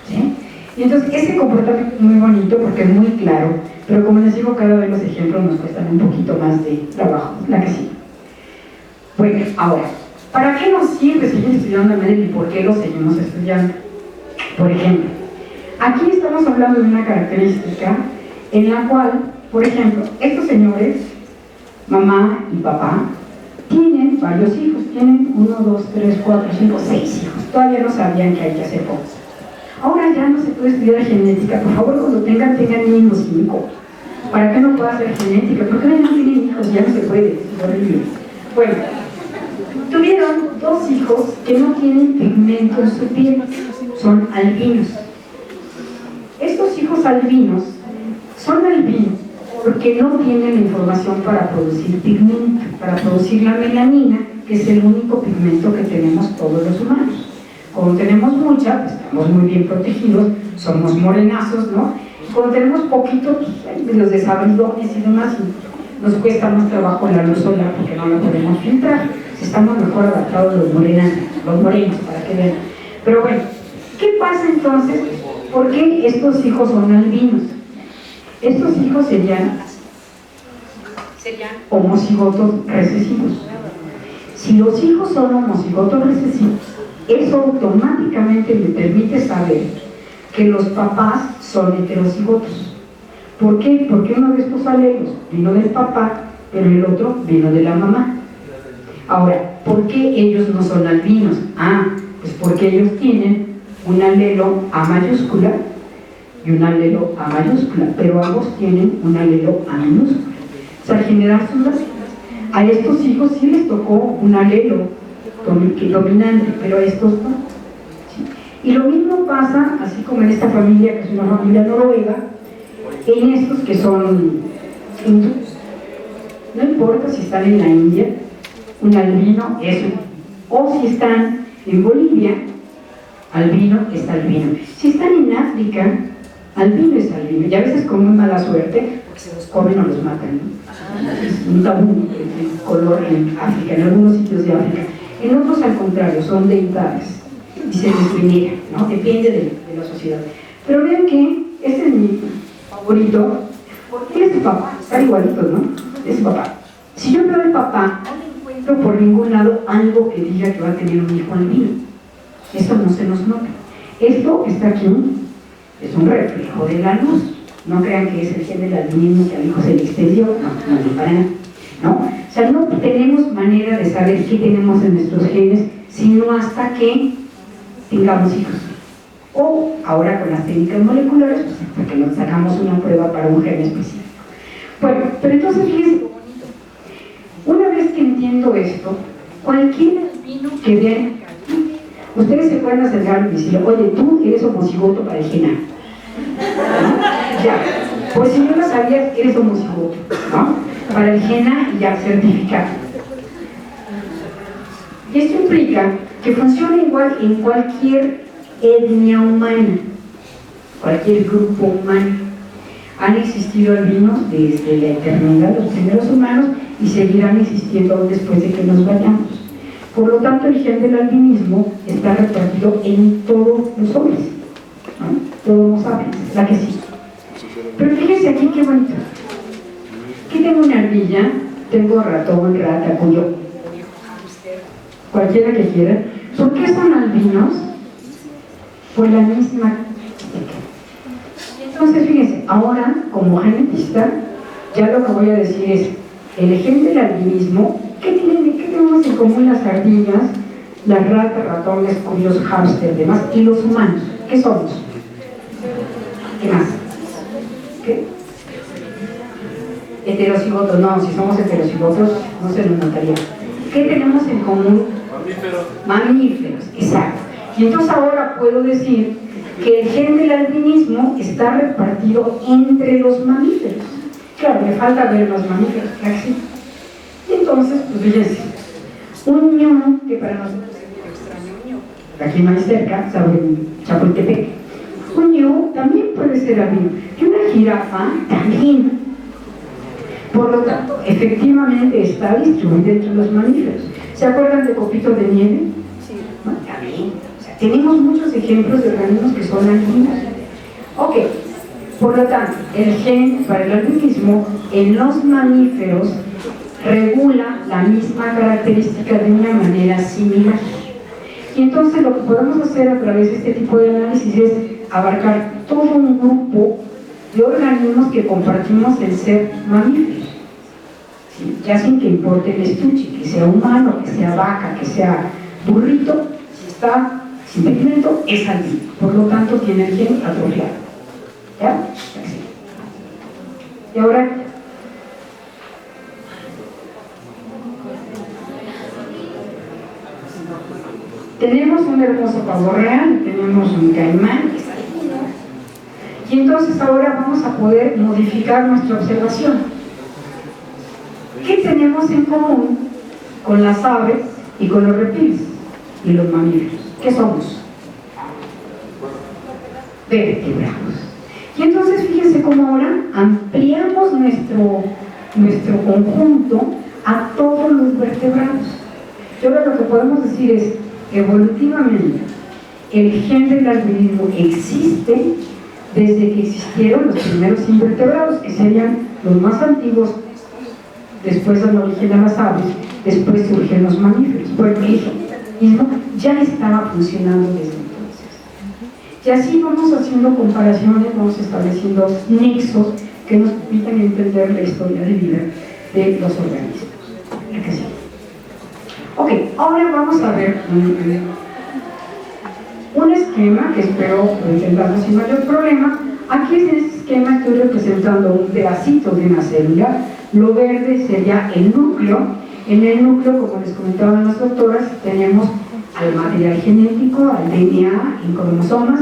¿Sí? Y entonces, ese comportamiento es muy bonito porque es muy claro, pero como les digo, cada vez los ejemplos nos cuestan un poquito más de trabajo. La que sí. Bueno, ahora, ¿para qué nos sirve seguir estudiando la Mendel y por qué lo seguimos estudiando? Por ejemplo, aquí estamos hablando de una característica en la cual, por ejemplo, estos señores, mamá y papá, tienen varios hijos, tienen 1, 2, 3, 4, 5, 6 hijos. Todavía no sabían que hay que hacer cosas. Ahora ya no se puede estudiar genética, por favor, cuando tengan mínimo 5. ¿Para qué no puedo hacer genética? Porque no tienen hijos, ya no se puede, es horrible. Bueno, tuvieron 2 hijos que no tienen pigmento en su piel, son albinos. Estos hijos albinos son albinos porque no tienen la información para producir pigmento, para producir la melanina, que es el único pigmento que tenemos todos los humanos. Como tenemos mucha, pues estamos muy bien protegidos, somos morenazos, ¿no? Cuando tenemos poquito, pues, los desabridones y demás, nos cuesta más trabajo la luz solar porque no la podemos filtrar. Estamos mejor adaptados los morenos, para que vean. Pero bueno, ¿qué pasa entonces? ¿Por qué estos hijos son albinos? Estos hijos serían homocigotos recesivos. Si los hijos son homocigotos recesivos, eso automáticamente me permite saber que los papás son heterocigotos. ¿Por qué? Porque uno de estos alelos vino del papá, pero el otro vino de la mamá. Ahora, ¿por qué ellos no son albinos? Pues porque ellos tienen un alelo A mayúscula y un alelo A mayúscula, pero ambos tienen un alelo A minúscula. O sea, generar sus vacinas. A estos hijos sí les tocó un alelo dominante, pero a estos no. ¿Sí? Y lo mismo pasa, así como en esta familia, que es una familia noruega, en estos que son hindúes. No importa si están en la India, un albino es un, o si están en Bolivia, albino es albino. Si están en África, albino es albino. Y a veces con muy mala suerte, porque se los comen o los matan, ¿no? Es un tabú el color en África, en algunos sitios de África. En otros, al contrario, son deidades y se les venera, ¿no? Depende de la sociedad. Pero vean que este es mi favorito, porque es su papá, están igualitos, ¿no? Es su papá. Si yo veo al papá, no encuentro por ningún lado algo que diga que va a tener un hijo albino. Eso no se nos nota. Esto que está aquí es un reflejo de la luz. No crean que es el gen del albinismo que al hijo se le extendió, no para nada. ¿No? O sea, no tenemos manera de saber qué tenemos en nuestros genes, sino hasta que tengamos hijos. O ahora con las técnicas moleculares, pues, porque nos sacamos una prueba para un gen específico. Bueno, pero entonces fíjense, una vez que entiendo esto, cualquier albino que vean, ustedes se pueden acercar y decir, oye, tú eres homocigoto para el gen A. ¿No? Ya, Pues si no lo sabías, eres homocigoto, ¿no? Para el GENA ya certificado. Y esto implica que funciona igual en cualquier etnia humana, cualquier grupo humano. Han existido albinos desde la eternidad, los primeros humanos, y seguirán existiendo aún después de que nos vayamos. Por lo tanto, el gen del albinismo está repartido en todos los hombres, ¿no? Todos lo saben, la que sí. Pero fíjense aquí qué bonito. Aquí tengo una ardilla, tengo ratón, rata, cuyo, cualquiera que quiera. ¿Por qué son albinos? Por la misma. Entonces, fíjense, ahora, como genetista, ya lo que voy a decir es, el gen del albinismo, ¿qué tenemos en común las ardillas, las ratas, ratones, cuyos, hámster, demás, y los humanos? ¿Qué somos? ¿Qué más? ¿Qué? Heterocigotos, no, si somos heterocigotos no se nos notaría. ¿Qué tenemos en común? Mamíferos. Mamíferos, exacto. Y entonces ahora puedo decir que el gen del albinismo está repartido entre los mamíferos. Claro, me falta ver los mamíferos, claro que sí. Y entonces, pues fíjense, un ñu, que para nosotros es un extraño ñu, aquí más cerca, saben, Chapultepec, un ñu también puede ser albino, y una jirafa también. Por lo tanto, efectivamente está distribuida entre los mamíferos. ¿Se acuerdan de Copito de Nieve? Sí. Bueno, también. O sea, tenemos muchos ejemplos de organismos que son albinos. Ok. Por lo tanto, el gen para el albinismo en los mamíferos regula la misma característica de una manera similar. Y entonces lo que podemos hacer a través de este tipo de análisis es abarcar todo un grupo de organismos que compartimos el ser mamíferos. ¿Sí? Ya sin que importe el estuche, que sea humano, que sea vaca, que sea burrito, si está sin pigmento es albino. Por lo tanto tiene el gen atrofiado. ¿Ya? Y ahora, tenemos un hermoso pavo real, tenemos un caimán, y entonces ahora vamos a poder modificar nuestra observación. ¿Qué tenemos en común con las aves y con los reptiles y los mamíferos? ¿Qué somos? Vertebrados. Y entonces fíjense cómo ahora ampliamos nuestro conjunto a todos los vertebrados. Y ahora lo que podemos decir es, evolutivamente, el gen del albinismo existe desde que existieron los primeros invertebrados, que serían los más antiguos, después dan origen a las aves, después surgen los mamíferos. Bueno, el albinismo ya estaba funcionando desde entonces. Y así vamos haciendo comparaciones, vamos estableciendo nexos que nos permiten entender la historia de vida de los organismos. Ok, ahora vamos a ver un esquema que espero entenderlo sin mayor problema. Aquí en este esquema estoy representando un pedacito de una célula. Lo verde sería el núcleo. En el núcleo, como les comentaban las doctoras, tenemos al material genético, al DNA, en cromosomas.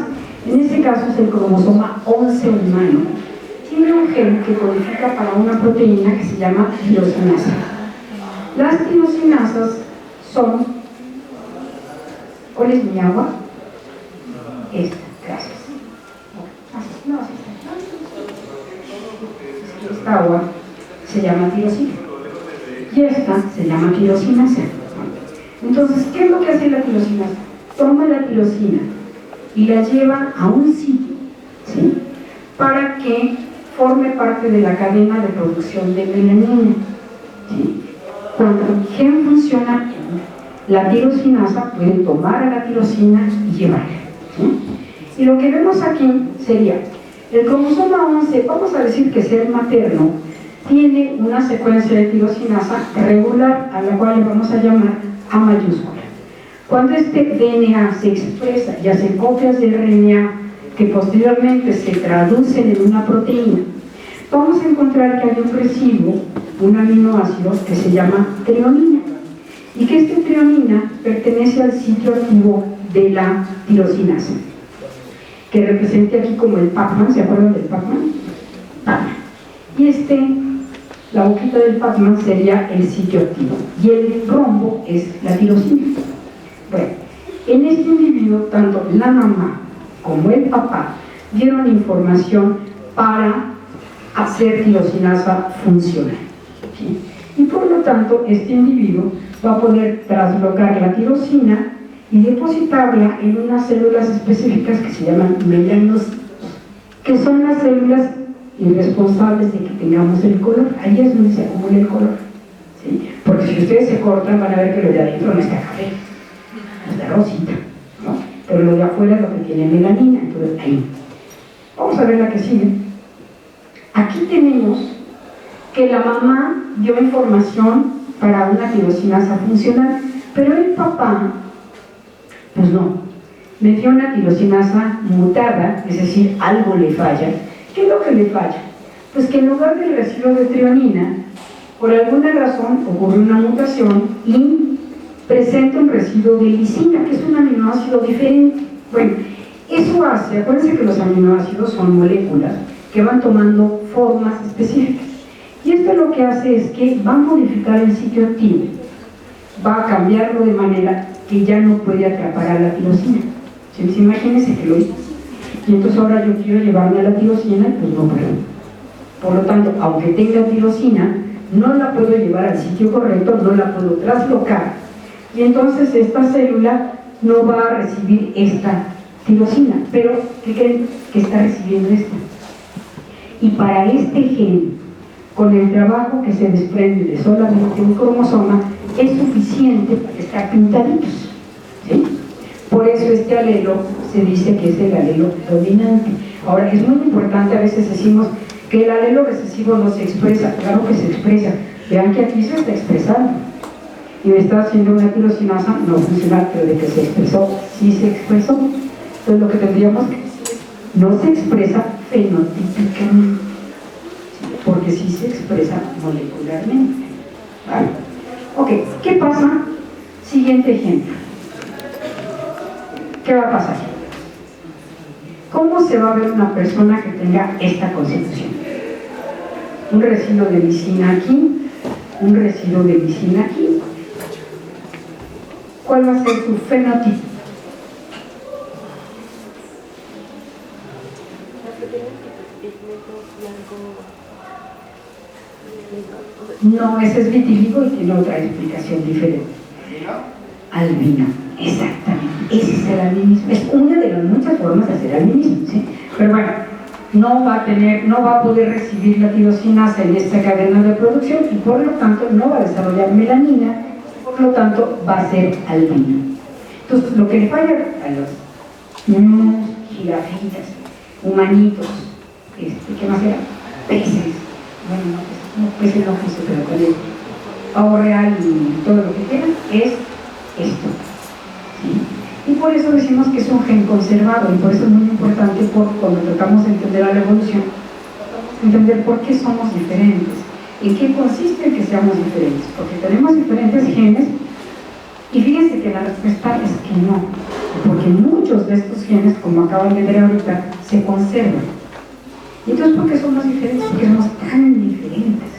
En este caso es el cromosoma 11 humano. Tiene un gen que codifica para una proteína que se llama tirosinasa. Las tirosinasas son... ¿Cuál es mi agua? Esta, gracias. Esta agua se llama tirosina y esta se llama tirosinasa. Entonces, ¿qué es lo que hace la tirosinasa? Toma la tirosina y la lleva a un sitio, ¿sí?, para que forme parte de la cadena de producción de melanina, ¿sí? Cuando el gen funciona, la tirosinasa puede tomar a la tirosina y llevarla, ¿sí? Y lo que vemos aquí sería el cromosoma 11, vamos a decir que ser materno, tiene una secuencia de tirosinasa regular a la cual le vamos a llamar A mayúscula. Cuando este DNA se expresa y hace copias de RNA que posteriormente se traducen en una proteína, vamos a encontrar que hay un residuo, un aminoácido que se llama treonina, y que esta treonina pertenece al sitio activo de la tirosinasa, que representa aquí como el Pac-Man. ¿Se acuerdan del Pac-Man? PAMA. Y la boquita del PAMA sería el sitio activo. Y el rombo es la tirosina. Bueno, en este individuo, tanto la mamá como el papá dieron información para hacer tirosinasa funcional. ¿Sí? Y por lo tanto, este individuo va a poder traslocar la tirosina y depositarla en unas células específicas que se llaman melanocitos, que son las células irresponsables de que tengamos el color. Ahí es donde se acumula el color. ¿Sí? Porque si ustedes se cortan, van a ver que lo de adentro no está café, está rosita, ¿no? Pero lo de afuera es lo que tiene melanina. Entonces, ahí. Vamos a ver la que sigue. Aquí tenemos que la mamá dio información para una tirosinasa funcional, pero el papá, pues no, me dio una tirosinasa mutada, es decir, algo le falla. ¿Qué es lo que le falla? Pues que en lugar del residuo de trionina, por alguna razón ocurre una mutación y presenta un residuo de lisina, que es un aminoácido diferente. Bueno, eso hace, acuérdense que los aminoácidos son moléculas que van tomando formas específicas. Y esto lo que hace es que va a modificar el sitio activo, va a cambiarlo de manera que ya no puede atrapar a la tirosina. Entonces, imagínense que lo hizo. Y entonces ahora yo quiero llevarme a la tirosina, pues no puedo. Por lo tanto, aunque tenga tirosina, no la puedo llevar al sitio correcto, no la puedo traslocar. Y entonces esta célula no va a recibir esta tirosina. Pero, ¿qué creen? Que está recibiendo esta. Y para este gen, con el trabajo que se desprende de solamente un cromosoma, es suficiente para estar pintaditos. ¿Sí? Por eso este alelo se dice que es el alelo dominante. Ahora, es muy importante, a veces decimos que el alelo recesivo no se expresa. Claro que se expresa. Vean que aquí se está expresando. Y me está haciendo una tirosinasa no funcional, pero de que se expresó, sí se expresó. Entonces lo que tendríamos que decir, no se expresa fenotípicamente, porque sí se expresa molecularmente. ¿Vale? Ok, ¿qué pasa? Siguiente ejemplo. ¿Qué va a pasar? ¿Cómo se va a ver una persona que tenga esta constitución? Un residuo de lisina aquí, un residuo de lisina aquí. ¿Cuál va a ser su fenotipo? No, ese es vitíligo y tiene otra explicación diferente. Albino, exactamente. Ese es el albinismo. Es una de las muchas formas de hacer albinismo, ¿sí? Pero bueno, no va a poder recibir la tirosinasa en esta cadena de producción y por lo tanto no va a desarrollar melanina, por lo tanto va a ser albino. Entonces, lo que le falla a los jirafitas, humanitos, ¿qué más era? Peces. Bueno, no peces no puse, pero con el pavo real y todo lo que quieran, es esto. ¿Sí? Y por eso decimos que es un gen conservado, y por eso es muy importante cuando tratamos de entender a la evolución, entender por qué somos diferentes, en qué consiste que seamos diferentes, porque tenemos diferentes genes, y fíjense que la respuesta es que no, porque muchos de estos genes, como acaban de ver ahorita, se conservan. Y entonces, ¿por qué somos diferentes? Porque somos tan diferentes.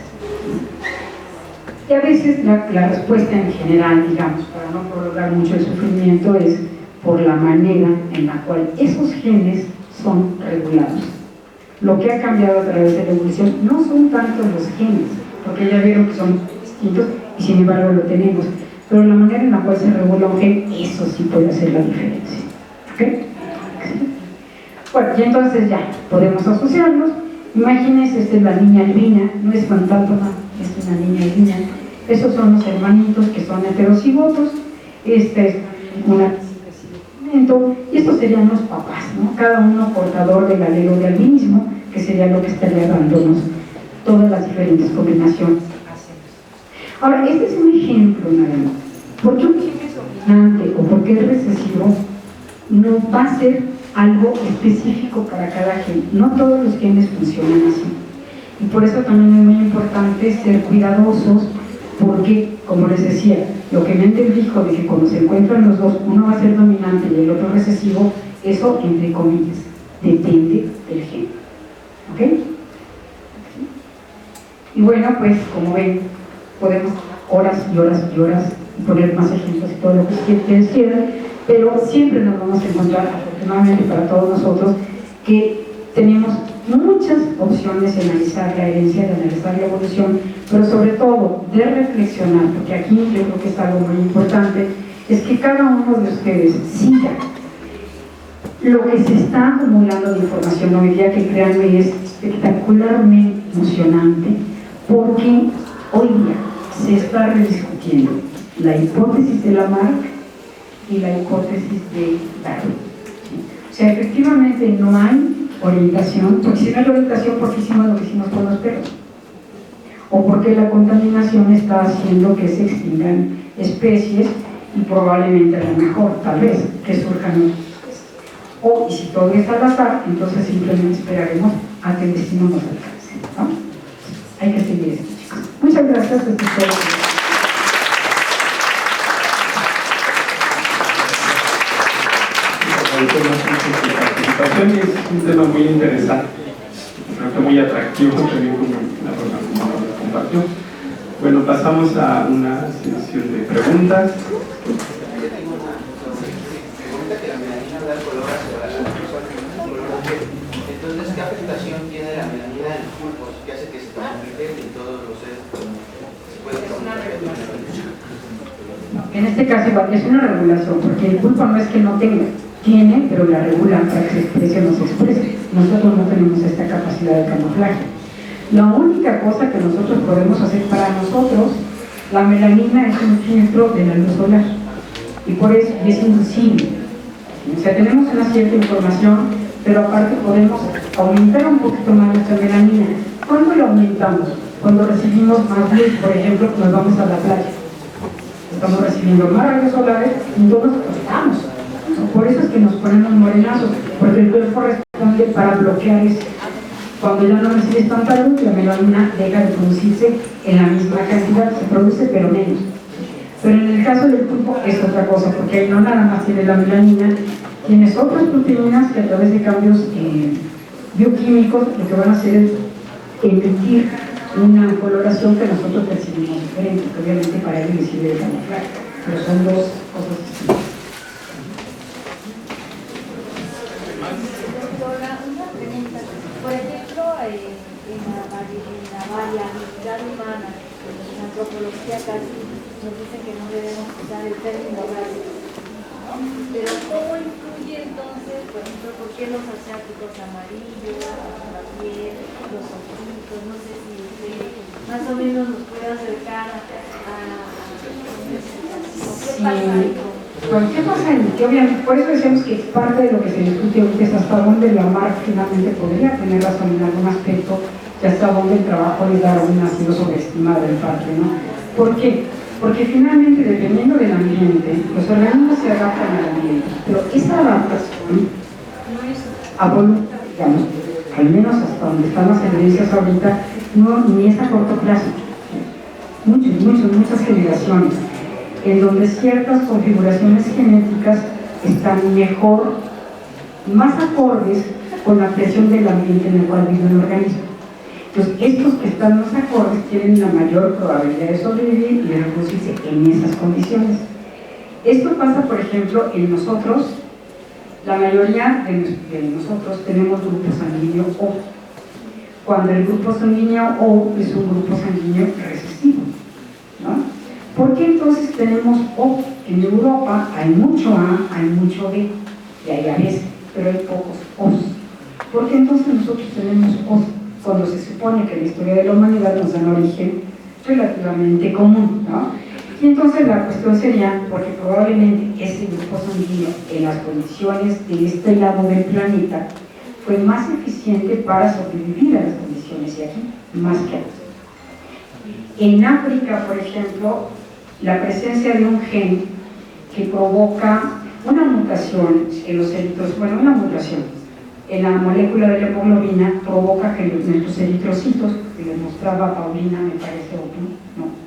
Y a veces la respuesta en general, digamos, para no prolongar mucho el sufrimiento, es por la manera en la cual esos genes son regulados. Lo que ha cambiado a través de la evolución no son tanto los genes, porque ya vieron que son distintos y sin embargo lo tenemos, pero la manera en la cual se regula un gen, eso sí puede hacer la diferencia. ¿Ok? Bueno, y entonces ya podemos asociarlos. Imagínense, esta es la niña albina, no es fantasma, esta es una niña albina. Esos son los hermanitos que son heterocigotos, esta es una y estos serían los papás, ¿no? Cada uno portador del alelo de albinismo, que sería lo que estaría dándonos todas las diferentes combinaciones. Ahora, este es un ejemplo nada más. ¿Por qué un gen es dominante o por qué es recesivo? No va a ser algo específico para cada gen. No todos los genes funcionan así. Y por eso también es muy importante ser cuidadosos, porque, como les decía, lo que Mendel dijo de que cuando se encuentran los dos, uno va a ser dominante y el otro recesivo, eso entre comillas, depende del gen. ¿Ok? Y bueno, pues como ven, podemos horas y horas y horas y poner más ejemplos y todo lo que ustedes quieran, pero siempre nos vamos a encontrar, afortunadamente para todos nosotros, que tenemos muchas opciones de analizar la herencia, de analizar la evolución, pero sobre todo de reflexionar, porque aquí yo creo que es algo muy importante, es que cada uno de ustedes siga lo que se está acumulando de información hoy día, que créanme es espectacularmente emocionante, porque hoy día se está rediscutiendo la hipótesis de Lamarck y la hipótesis de Darwin. O sea, efectivamente no hay orientación, porque si no hay orientación, ¿por qué hicimos lo que hicimos con los perros? O porque la contaminación está haciendo que se extingan especies y probablemente a lo mejor, tal vez, que surjan otras especies. O, y si todo es al azar, entonces simplemente esperaremos a que el destino nos alcance, ¿no? Hay que seguir esto, chicos. Muchas gracias. Esto es todo. Es un tema muy interesante, creo que muy atractivo también como la forma como lo compartió. Bueno, pasamos a una sesión de preguntas. Pregunta que la melanina da color hacia la piel. Entonces, ¿qué afectación tiene la melanina en los pulpos? ¿Qué hace que se transmiten y todos los seres se pueden transmitir? En este caso igual es una regulación, porque el pulpo no es que no tenga, tiene, pero la regulan para que se exprese o no se exprese. Nosotros no tenemos esta capacidad de camuflaje. La única cosa que nosotros podemos hacer para nosotros, la melanina es un filtro de la luz solar y por eso es invisible. O sea, tenemos una cierta información, pero aparte podemos aumentar un poquito más nuestra melanina. ¿Cuándo la aumentamos? Cuando recibimos más luz, por ejemplo, nos vamos a la playa. Estamos recibiendo más rayos solares y entonces nos tostamos. Por eso es que nos ponemos morenazos, porque el cuerpo responde para bloquear eso. Cuando ya no recibes tanta luz, la melanina deja de producirse en la misma cantidad, se produce pero menos. Pero en el caso del pulpo es otra cosa, porque ahí no nada más tiene la melanina, tienes otras proteínas que a través de cambios bioquímicos lo que van a hacer es emitir una coloración que nosotros percibimos diferente, que obviamente para él le sirve de camuflaje, pero son dos cosas distintas. Por ejemplo, en la variabilidad humana, en la antropología casi nos dicen que no debemos usar el término raza, ¿no? Pero ¿cómo influye entonces, por ejemplo, por qué los asiáticos amarillos, la piel, los ojitos? No sé si usted más o menos nos puede acercar a ¿qué pasa ahí? Bueno, ¿qué pasa ahí? Que obviamente, por eso decíamos que parte de lo que se discute hoy es hasta dónde Lamarck finalmente podría tener razón en algún aspecto y hasta dónde el trabajo de Darwin ha sido sobreestimado en parte, ¿no? ¿Por qué? Porque finalmente, dependiendo del ambiente, los organismos se adaptan al ambiente, pero esa adaptación no es a voluntad, digamos, al menos hasta donde están las evidencias ahorita, no, ni es a corto plazo. Muchas generaciones, en donde ciertas configuraciones genéticas están mejor, más acordes con la presión del ambiente en el cual vive el organismo. Entonces, estos que están más acordes tienen la mayor probabilidad de sobrevivir y de reproducirse en esas condiciones. Esto pasa, por ejemplo, en nosotros. La mayoría de nosotros tenemos grupo sanguíneo O. Cuando el grupo sanguíneo O es un grupo sanguíneo recesivo, ¿no? ¿Por qué entonces tenemos O? En Europa hay mucho A, hay mucho B, y hay A veces, pero hay pocos O's. ¿Por qué entonces nosotros tenemos O's? Cuando se supone que la historia de la humanidad nos da un origen relativamente común, ¿no? Y entonces la cuestión sería, porque probablemente ese grupo sanguíneo en las condiciones de este lado del planeta fue más eficiente para sobrevivir a las condiciones, y aquí más que aquí. En África, por ejemplo, la presencia de un gen que provoca una mutación en los eritrocitos, bueno, una mutación en la molécula de la hemoglobina provoca que nuestros eritrocitos, que les mostraba Paulina, me parece,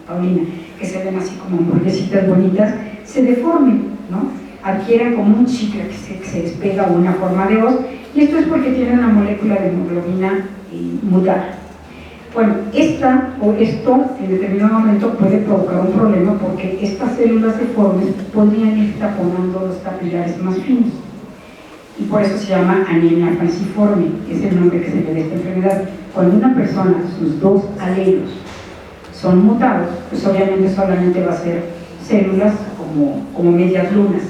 Paulina, que se ven así como hamburguesitas bonitas, se deformen, ¿no? Adquieren como un chicle que se despega o una forma de hoz, y esto es porque tiene una molécula de hemoglobina mutada. Bueno, esto en determinado momento puede provocar un problema porque estas células deformes podrían ir taponando los capilares más finos. Y por eso se llama anemia falciforme, que es el nombre que se le da a esta enfermedad. Cuando una persona, sus dos alelos son mutados, pues obviamente solamente va a ser células como medias lunas.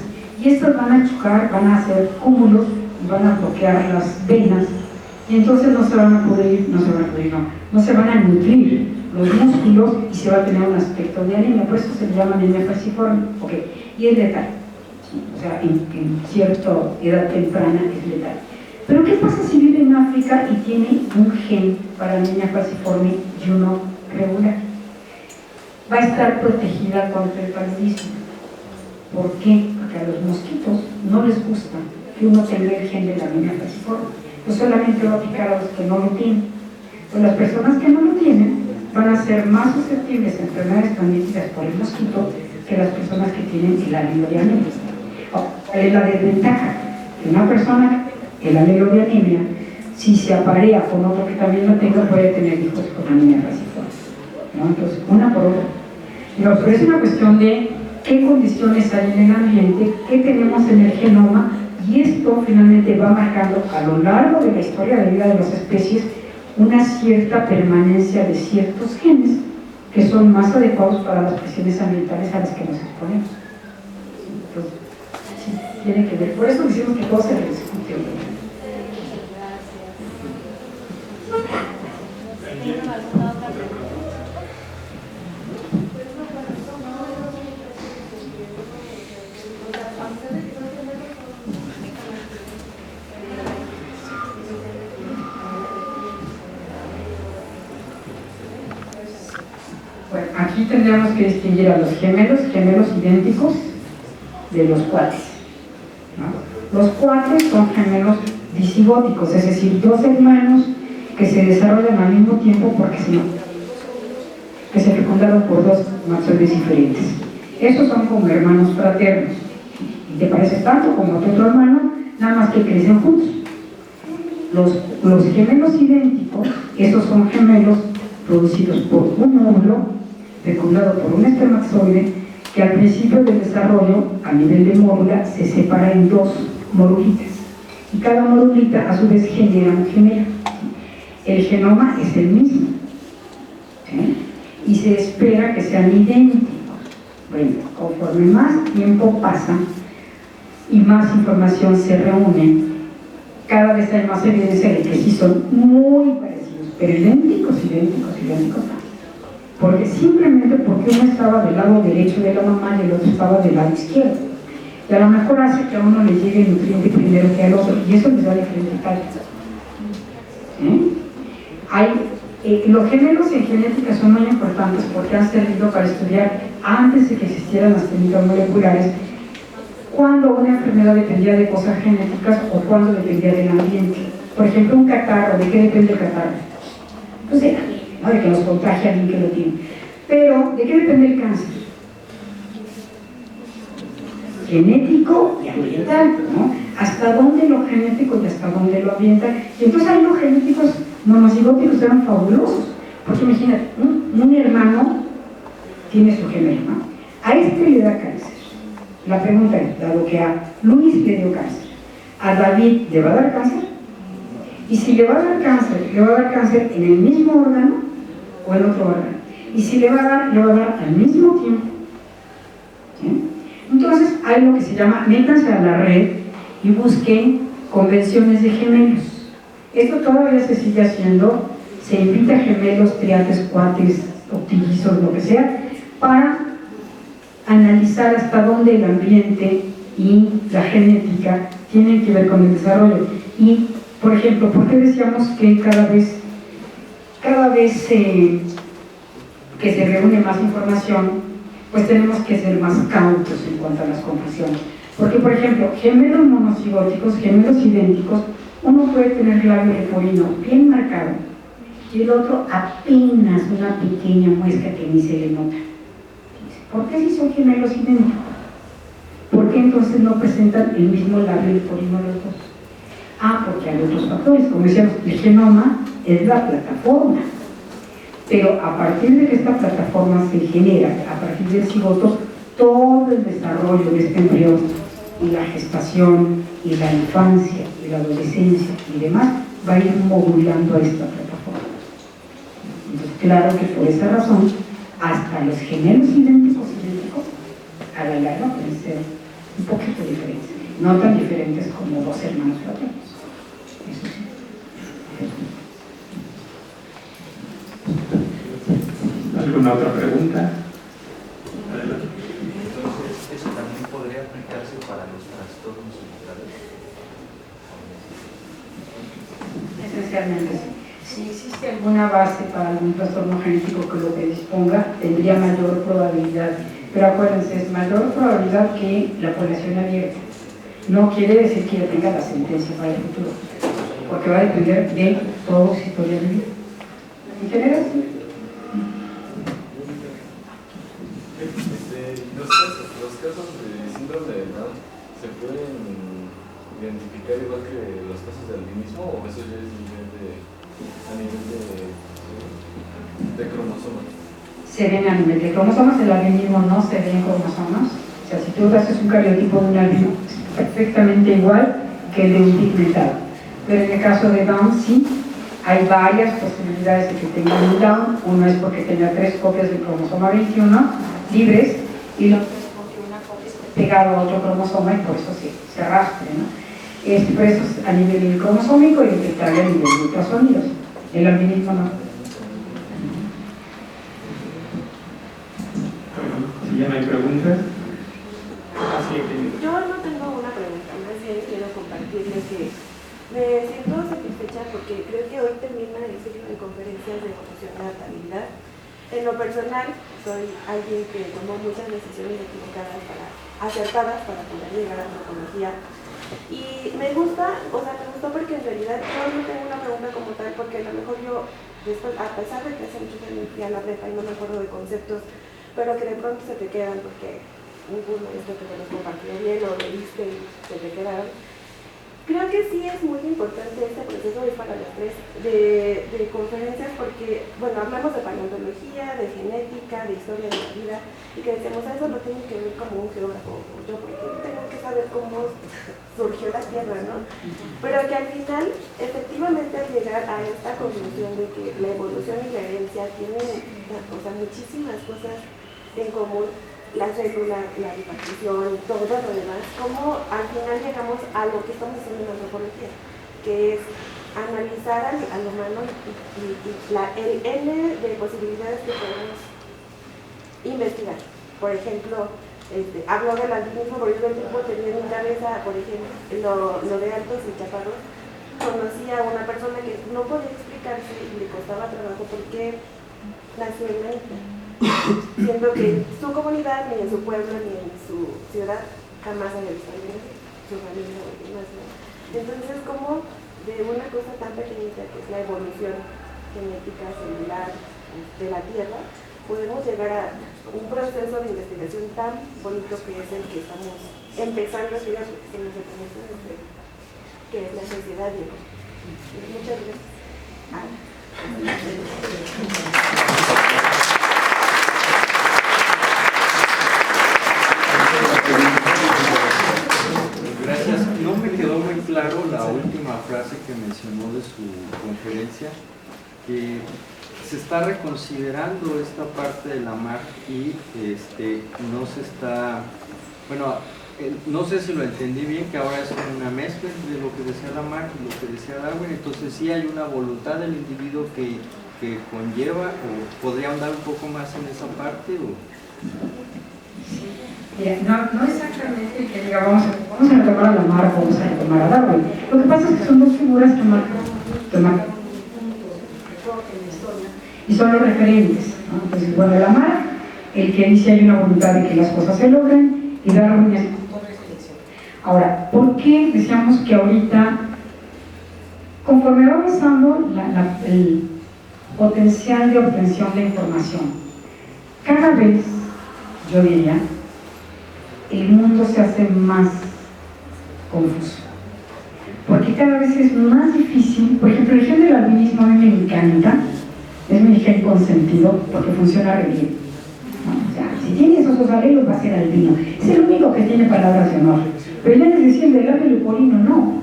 Y estas van a chocar, van a hacer cúmulos, van a bloquear las venas, y entonces no se van a nutrir los músculos y se va a tener un aspecto de anemia. Por eso se le llama anemia falciforme. Okay. Y es letal. O sea, en cierta edad temprana es letal. Pero ¿qué pasa si vive en África y tiene un gen para anemia falciforme y uno regular? Va a estar protegida contra el paludismo. ¿Por qué? Porque a los mosquitos no les gusta que uno tenga el gen de la anemia falciforme. Pues solamente va a picar a los que no lo tienen. Pues las personas que no lo tienen van a ser más susceptibles a enfermedades transmitidas por el mosquito que las personas que tienen el alelo de anemia. ¿Cuál es la desventaja? Que una persona, el alelo de anemia, si se aparea con otro que también lo tenga, puede tener hijos con anemia falciforme, ¿no? Entonces, una por otra. Pero es una cuestión de qué condiciones hay en el ambiente, qué tenemos en el genoma, y esto finalmente va marcando a lo largo de la historia de vida de las especies una cierta permanencia de ciertos genes que son más adecuados para las presiones ambientales a las que nos exponemos. Entonces, sí, tiene que ver. Por eso decimos que todo se rediscute. Bueno, aquí tendríamos que distinguir a los gemelos idénticos de los cuates, ¿no? Los cuates son gemelos disigóticos, es decir, dos hermanos que se desarrollan al mismo tiempo porque si no, que se fecundaron por dos machones diferentes. Esos son como hermanos fraternos, y te pareces tanto como tu otro hermano, nada más que crecen juntos. Los gemelos idénticos, esos son gemelos producidos por un óvulo fecundado por un espermatozoide que al principio del desarrollo, a nivel de mórula, se separa en dos morulitas, y cada morulita a su vez genera un gemelo. El genoma es el mismo, ¿sí? Y se espera que sean idénticos. Bueno, conforme más tiempo pasa y más información se reúne, cada vez hay más evidencia de que sí son muy parecidos, pero idénticos. Porque simplemente porque uno estaba del lado derecho de la mamá y el otro estaba del lado izquierdo. Y a lo mejor hace que a uno le llegue el nutriente primero que al otro, y eso les da diferentes calles. Los gemelos en genética son muy importantes porque han servido para estudiar, antes de que existieran las técnicas moleculares, cuándo una enfermedad dependía de cosas genéticas o cuándo dependía del ambiente. Por ejemplo, un catarro, ¿de qué depende el catarro? Pues de que nos contagie a alguien que lo tiene. Pero, ¿de qué depende el cáncer? Genético y ambiental, ¿no? Hasta dónde lo genético y hasta dónde lo ambiental. Y entonces ahí los genéticos monocigóticos eran fabulosos, porque imagínate, un hermano tiene su gemelo, ¿no? A este le da cáncer. La pregunta es, dado que a Luis le dio cáncer, ¿a David le va a dar cáncer? Y si le va a dar cáncer en el mismo órgano o en otro órgano. Y si le va a dar al mismo tiempo. ¿Sí? Entonces hay lo que se llama, métanse a la red y busquen convenciones de gemelos. Esto todavía se sigue haciendo, se invita a gemelos, triates, cuates, octillizos, lo que sea, para analizar hasta dónde el ambiente y la genética tienen que ver con el desarrollo. Y, por ejemplo, ¿por qué decíamos que cada vez que se reúne más información, pues tenemos que ser más cautos en cuanto a las conclusiones? Porque, por ejemplo, gemelos monocigóticos, gemelos idénticos, uno puede tener labio leporino bien marcado y el otro apenas una pequeña muesca que ni se le nota. ¿Por qué si son gemelos idénticos? ¿Por qué entonces no presentan el mismo labio leporino los dos? Porque hay otros factores, como decíamos, el genoma es la plataforma. Pero a partir de que esta plataforma se genera, a partir del cigoto, todo el desarrollo de este embrión y la gestación y la infancia y la adolescencia y demás va a ir modulando a esta plataforma. Entonces, claro que por esa razón, hasta los gemelos idénticos a la larga pueden ser un poquito diferentes, no tan diferentes como dos hermanos fraternos. Eso sí. ¿Alguna otra pregunta? Entonces, ¿eso también podría aplicarse para los trastornos mentales? Esencialmente sí. Si existe alguna base para algún trastorno genético que lo predisponga, tendría mayor probabilidad. Pero acuérdense, es mayor probabilidad que la población abierta. No quiere decir que ya tenga la sentencia para el futuro, porque va a depender de todo su historia de vida. En general, sí. Los casos de síndrome de Down se pueden identificar igual que los casos de albinismo, o eso ya es a nivel de cromosomas. Se ven a nivel de cromosomas, el albinismo no se ve en cromosomas. O sea, si tú haces un cariotipo de un albino, es perfectamente igual que el de un pigmentado. Pero en el caso de Down, sí, hay varias posibilidades de que tengan un Down. Uno es porque tenga 3 copias del cromosoma 21 libres, y lo otro es porque una copia esté pegada a otro cromosoma y por eso se arrastre, ¿no? Por eso es a nivel cromosómico y detectable a nivel de ultrasonidos. El albinismo no. Si ya no hay preguntas. Yo no tengo una pregunta, más bien quiero compartirles que me siento satisfecha porque creo que hoy termina el ciclo de conferencias de evolución de adaptabilidad. En lo personal, soy alguien que tomó muchas decisiones equivocadas acertadas para poder llegar a la antropología. Y me gusta, me gustó porque en realidad yo no tengo una pregunta como tal, porque a lo mejor yo, después, a pesar de que hace muchos años fui a la prepa y no me acuerdo de conceptos, pero que de pronto se te quedan porque un maestro que te los compartió bien o leíste y se te quedaron. Creo que sí es muy importante este proceso de para las 3 de conferencias porque, bueno, hablamos de paleontología, de genética, de historia de la vida y que decimos, eso lo tengo que ver como un geógrafo, yo porque tengo que saber cómo surgió la Tierra, ¿no? Pero que al final, efectivamente, al llegar a esta conclusión de que la evolución y la herencia tienen, muchísimas cosas en común, la célula, la repartición, todo lo demás, cómo al final llegamos a lo que estamos haciendo en la antropología, que es analizar al humano y el N de posibilidades que podemos investigar. Por ejemplo, hablo del albinismo porque todo el tiempo tenía en mi cabeza, por ejemplo, lo de altos y chaparros. Conocí a una persona que no podía explicarse y le costaba trabajo porque nació en México, siendo que su comunidad, ni en su pueblo, ni en su ciudad, jamás había visto su familia o demás, ¿no? Entonces, como de una cosa tan pequeñita que es la evolución genética celular de la Tierra, podemos llegar a un proceso de investigación tan bonito que es el que estamos empezando a estudiar, porque se nos reconoce que es la sociedad. Muchas gracias. Gracias. No me quedó muy claro la última frase que mencionó de su conferencia, que se está reconsiderando esta parte de la MAC y no se está, bueno, no sé si lo entendí bien, que ahora es una mezcla entre lo que decía la MAC y lo que decía Darwin, entonces sí hay una voluntad del individuo que conlleva, o podría ahondar un poco más en esa parte, o... No exactamente que diga vamos a retomar a Lamarck, vamos a retomar a Darwin. Lo que pasa es que son dos figuras que marcan y son los referentes, ¿no? Entonces, bueno, Lamarck, el que dice hay una voluntad de que las cosas se logren, y Darwin es selección. Ahora, ¿por qué decíamos que ahorita, conforme va avanzando el potencial de obtención de información, cada vez, yo diría, el mundo se hace más confuso, porque cada vez es más difícil. Por ejemplo, el gen del albinismo a mí me encanta, es mi gen consentido porque funciona re bien, ¿no? O sea, si tiene esos dos alelos va a ser albino, es el único que tiene palabras de honor. Pero ya les decía, el del labio leporino no,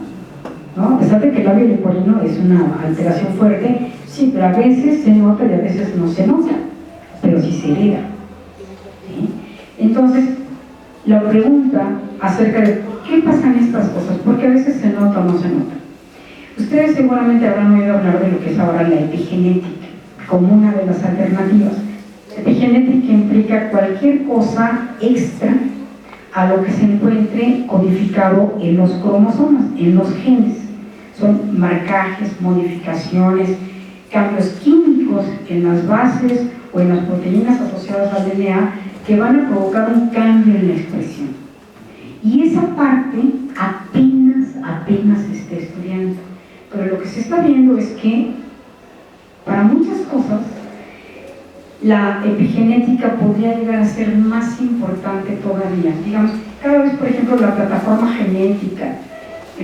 a pesar de que el labio leporino es una alteración fuerte, sí, pero a veces se nota y a veces no se nota, pero sí se hereda, ¿sí? Entonces, la pregunta acerca de qué pasan estas cosas, porque a veces se nota o no se nota. Ustedes seguramente habrán oído hablar de lo que es ahora la epigenética, como una de las alternativas. La epigenética implica cualquier cosa extra a lo que se encuentre codificado en los cromosomas, en los genes. Son marcajes, modificaciones, cambios químicos en las bases o en las proteínas asociadas al DNA que van a provocar un cambio en la expresión. Y esa parte apenas se está estudiando. Pero lo que se está viendo es que para muchas cosas la epigenética podría llegar a ser más importante todavía. Digamos, cada vez, por ejemplo, la plataforma genética,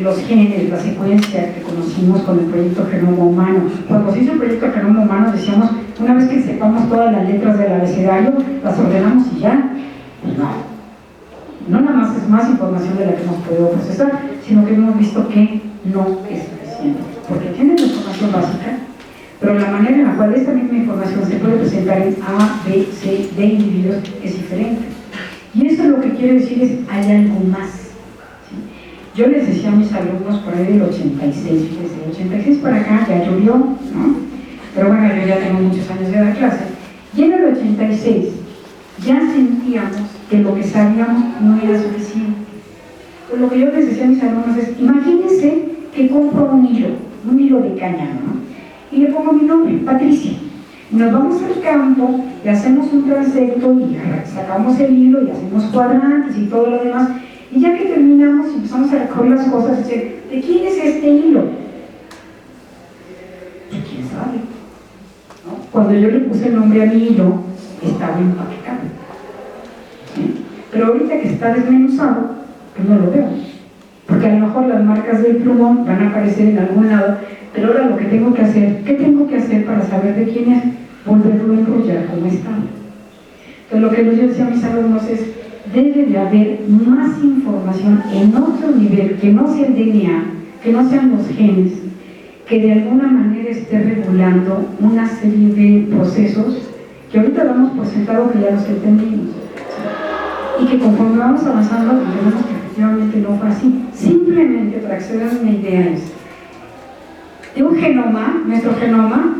los genes, la secuencia que conocimos con el proyecto Genoma Humano. Cuando se hizo el proyecto Genoma Humano decíamos, una vez que sepamos todas las letras del abecedario, las ordenamos y ya. Pues no nada más es más información de la que hemos podido procesar, sino que hemos visto que no es suficiente, porque tienen la información básica, pero la manera en la cual esta misma información se puede presentar en A, B, C, D individuos es diferente. Y eso lo que quiere decir es, hay algo más. ¿Sí? Yo les decía a mis alumnos por ahí del 86, fíjense, del 86 para acá ya llovió, ¿no? Pero bueno, yo ya tengo muchos años de dar clase. Y en el 86 ya sentíamos que lo que sabíamos no era suficiente. Pues lo que yo les decía a mis alumnos es, imagínense que compro un hilo de cáñamo, ¿no? Y le pongo mi nombre, Patricia. Nos vamos al campo y hacemos un transecto y sacamos el hilo y hacemos cuadrantes y todo lo demás. Y ya que terminamos y empezamos a recoger las cosas, decir, ¿de quién es este hilo? Pues quién sabe, ¿no? Cuando yo le puse el nombre a mi hilo, estaba empaquetado, ¿sí? Pero ahorita que está desmenuzado, pues no lo veo, porque a lo mejor las marcas del plumón van a aparecer en algún lado, pero ahora lo que tengo que hacer, ¿qué tengo que hacer para saber de quién es? Volverlo a enrollar como está. Entonces lo que yo decía a mis alumnos es, debe de haber más información en otro nivel, que no sea el DNA, que no sean los genes, que de alguna manera esté regulando una serie de procesos que ahorita damos por sentado que ya los entendimos, y que conforme vamos avanzando entendemos que efectivamente no fue así. Simplemente para que se den una idea es, de un genoma, nuestro genoma,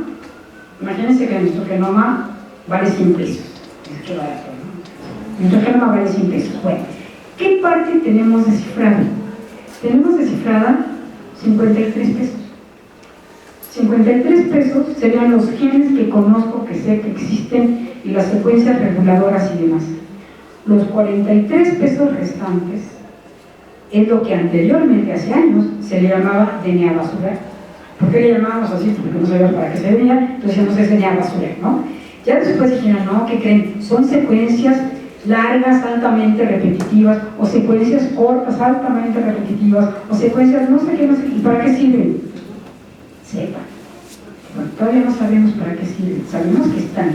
imagínense que nuestro genoma vale 100 pesos. Es que barato, ¿no? Nuestro genoma vale 100 pesos. Bueno, ¿qué parte tenemos descifrada? Tenemos descifrada 53 pesos. 53 pesos serían los genes que conozco, que sé que existen, y las secuencias reguladoras y demás. Los 43 pesos restantes es lo que anteriormente, hace años, se le llamaba DNA basura. ¿Por qué le llamábamos así? Porque no sabíamos para qué se venía, entonces decíamos es DNA basura, ¿no? Ya después dijeron, no, ¿qué creen? Son secuencias largas, altamente repetitivas, o secuencias cortas, altamente repetitivas, o secuencias no sé qué, ¿y para qué sirven? Sepa. Bueno, todavía no sabemos para qué sirven, sabemos que están,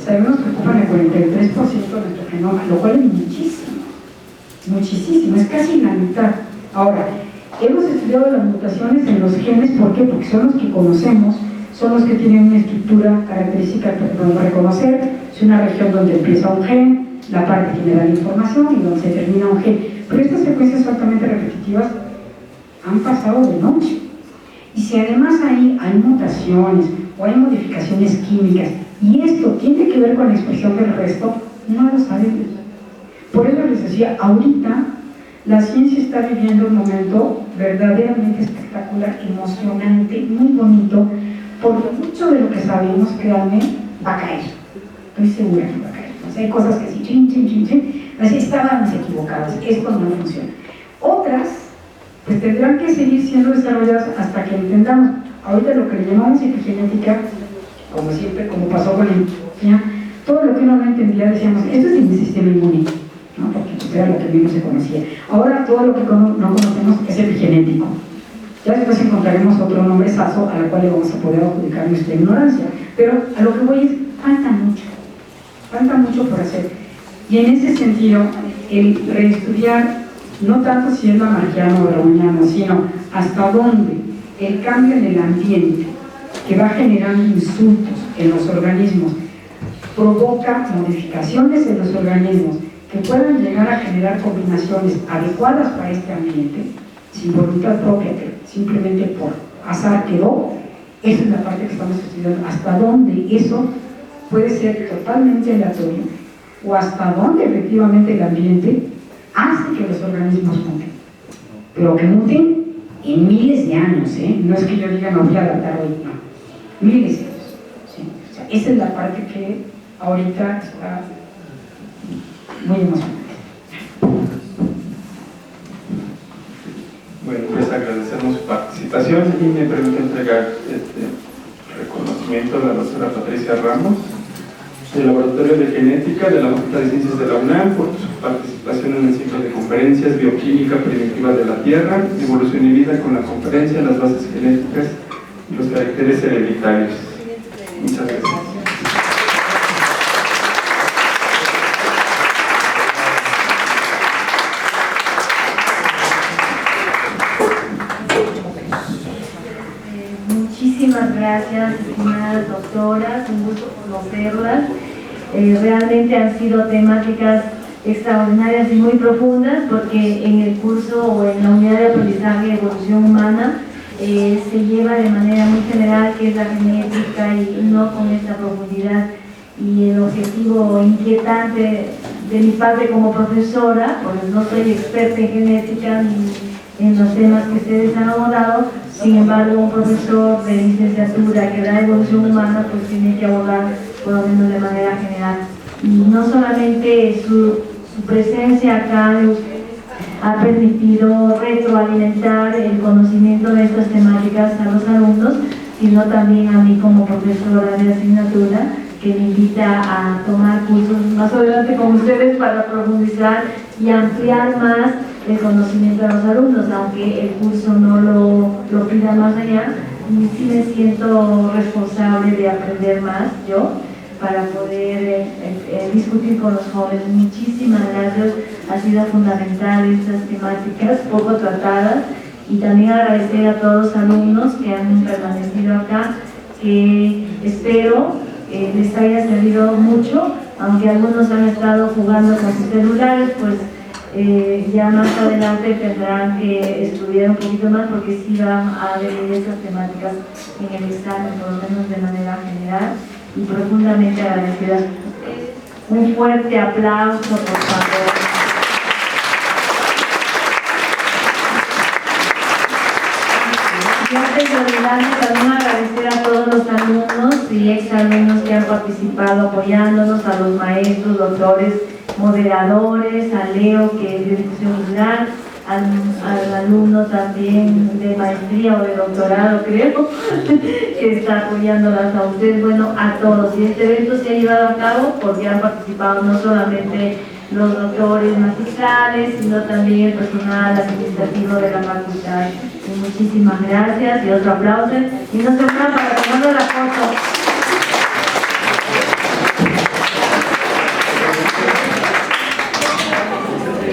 sabemos que ocupan el 43% de nuestro genoma, lo cual es muchísimo, es casi la mitad. Ahora, hemos estudiado las mutaciones en los genes, ¿por qué? Porque son los que conocemos, son los que tienen una estructura característica que podemos reconocer, es una región donde empieza un gen, la parte que me da la información y donde se termina un gen. Pero estas secuencias altamente repetitivas han pasado de noche. Y si además ahí hay mutaciones o hay modificaciones químicas y esto tiene que ver con la expresión del resto, no lo sabemos. Por eso les decía, ahorita la ciencia está viviendo un momento verdaderamente espectacular, emocionante, muy bonito, porque mucho de lo que sabemos, créanme, va a caer. Estoy segura que va a caer. O sea, hay cosas que sí, así estábamos equivocados, esto no funciona. Otras, pues tendrán que seguir siendo desarrolladas hasta que entendamos. Ahorita lo que le llamamos epigenética, como siempre, como pasó con la inmunología, todo lo que uno no entendía decíamos, esto es de mi sistema inmune, ¿no? Porque pues, era lo que menos se conocía. Ahora todo lo que no conocemos es epigenético. Ya después encontraremos otro nombrezazo a la cual le vamos a poder adjudicar nuestra ignorancia. Pero a lo que voy es, falta mucho por hacer. Y en ese sentido, el reestudiar, no tanto si es lamarckiano o browniano, sino hasta dónde el cambio en el ambiente que va generando insultos en los organismos provoca modificaciones en los organismos que puedan llegar a generar combinaciones adecuadas para este ambiente, sin voluntad propia, que simplemente por azar quedó. Esa es la parte que estamos estudiando, hasta dónde eso puede ser totalmente aleatorio o hasta dónde efectivamente el ambiente hace que los organismos muten, pero que muten en miles de años, no es que yo diga me voy a adaptar hoy, no, miles de años, ¿sí? O sea, esa es la parte que ahorita está muy emocionante. Bueno, pues agradecemos su participación y me permite entregar este reconocimiento a la doctora Patricia Ramos del Laboratorio de Genética de la Facultad de Ciencias de la UNAM por su participación en el ciclo de conferencias Bioquímica Primitiva de la Tierra, Evolución y Vida, con la conferencia Las bases genéticas y los caracteres hereditarios. Muchas gracias. Muchísimas gracias, estimadas doctoras, un gusto conocerlas. Realmente han sido temáticas extraordinarias y muy profundas, porque en el curso o en la unidad de aprendizaje de evolución humana se lleva de manera muy general qué es la genética y no con esta profundidad. Y el objetivo inquietante de mi parte como profesora, porque no soy experta en genética ni en los temas que ustedes han abordado, sin embargo un profesor de licenciatura que da evolución humana pues tiene que abordar por lo menos de manera general. Y no solamente su presencia acá de ustedes ha permitido retroalimentar el conocimiento de estas temáticas a los alumnos, sino también a mí como profesora de asignatura, que me invita a tomar cursos más adelante con ustedes para profundizar y ampliar más el conocimiento de los alumnos, aunque el curso no lo pida más allá. Y sí me siento responsable de aprender más yo para poder discutir con los jóvenes. Muchísimas gracias, ha sido fundamental estas temáticas poco tratadas, y también agradecer a todos los alumnos que han permanecido acá, que espero les haya servido mucho, aunque algunos han estado jugando con sus celulares, pues ya más adelante tendrán que estudiar un poquito más, porque sí van a ver estas temáticas en el examen, por lo menos de manera general, y profundamente agradecidas por ustedes. Un fuerte aplauso, por favor. Y antes de olvidarme, también agradecer a todos los alumnos y exalumnos que han participado apoyándonos, a los maestros, doctores, moderadores, a Leo, que es de discusión general, al alumno también de maestría o de doctorado, creo, que está apoyándolas a ustedes, bueno, a todos. Y este evento se ha llevado a cabo porque han participado no solamente los doctores magistrales, sino también el personal administrativo de la facultad. Y muchísimas gracias y otro aplauso. Y nos vemos para tomarnos la foto.